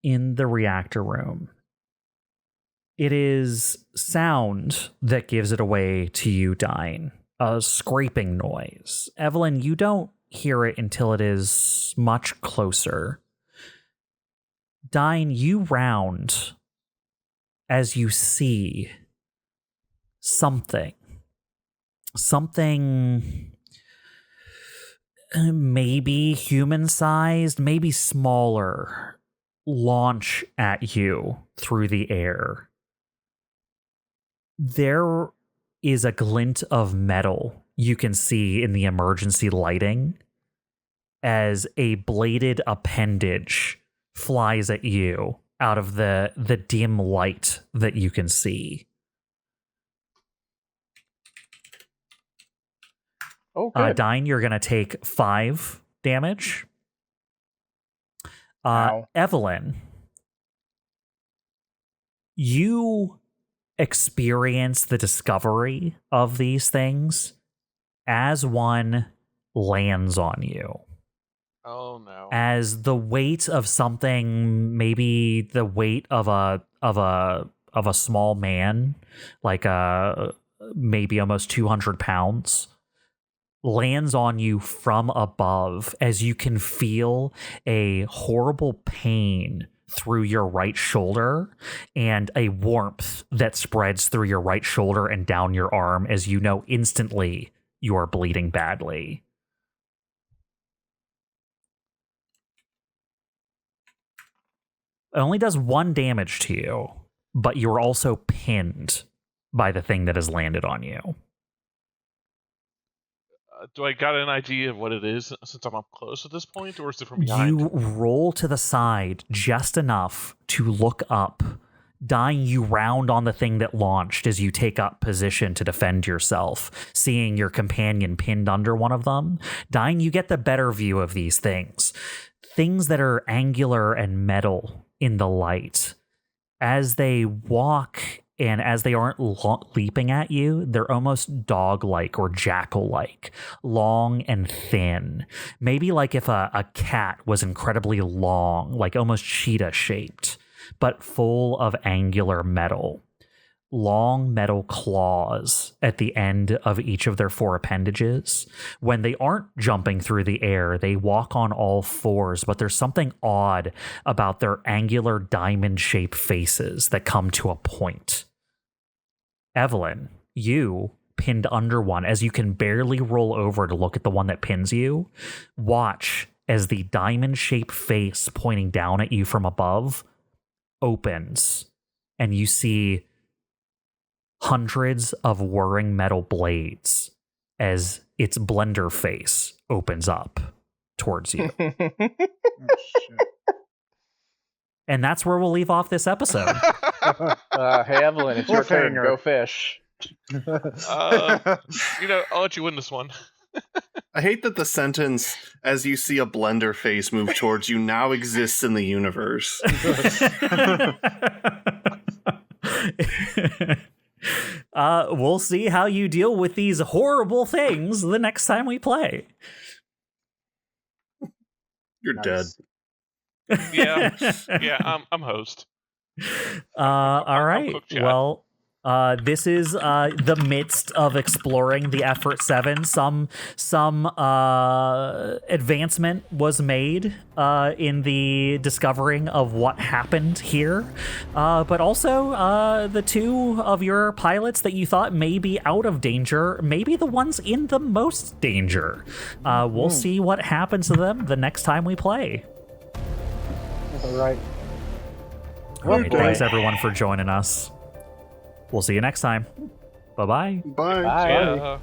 in the reactor room, it is sound that gives it away to you, Dyne. a scraping noise. Evelene, you don't hear it until it is much closer. Dyne, you round as you see something maybe human-sized, maybe smaller, launch at you through the air. There is a glint of metal you can see in the emergency lighting as a bladed appendage flies at you out of the dim light that you can see. Oh, good. Dyne, you're going to take 5 damage. Ow. Evelene, you experience the discovery of these things as one lands on you. Oh no. As the weight of something, maybe the weight of a small man, like maybe almost 200 pounds, lands on you from above as you can feel a horrible pain through your right shoulder and a warmth that spreads through your right shoulder and down your arm as you know instantly you are bleeding badly. It only does 1 damage to you, but you're also pinned by the thing that has landed on you. Do I got an idea of what it is since I'm up close at this point, or is it from behind? You roll to the side just enough to look up. Dyne, you round on the thing that launched as you take up position to defend yourself, seeing your companion pinned under one of them. Dyne, you get the better view of these things. Things that are angular and metal in the light. As they walk and as they aren't leaping at you, they're almost dog-like or jackal-like, long and thin. Maybe like if a cat was incredibly long, like almost cheetah-shaped, but full of angular metal. Long metal claws at the end of each of their 4 appendages. When they aren't jumping through the air, they walk on all 4s, but there's something odd about their angular diamond-shaped faces that come to a point. Evelene, you pinned under one as you can barely roll over to look at the one that pins you. Watch as the diamond-shaped face pointing down at you from above opens, and you see hundreds of whirring metal blades as its blender face opens up towards you. Oh, shit. And that's where we'll leave off this episode. Hey, Evelene, it's your turn. Cliffhanger. Go fish. I'll let you win this one. I hate that the sentence, as you see a blender face move towards you, now exists in the universe. We'll see how you deal with these horrible things the next time we play. You're Nice. dead. Yeah, I'm host. All right. cooked, Chad. Well, this is the midst of exploring the Effort 7. Some advancement was made in the discovering of what happened here, but also the 2 of your pilots that you thought may be out of danger, maybe the ones in the most danger. We'll see what happens to them the next time we play. All right. All right, thanks everyone for joining us. We'll see you next time. Bye-bye. Bye. Bye. Yeah.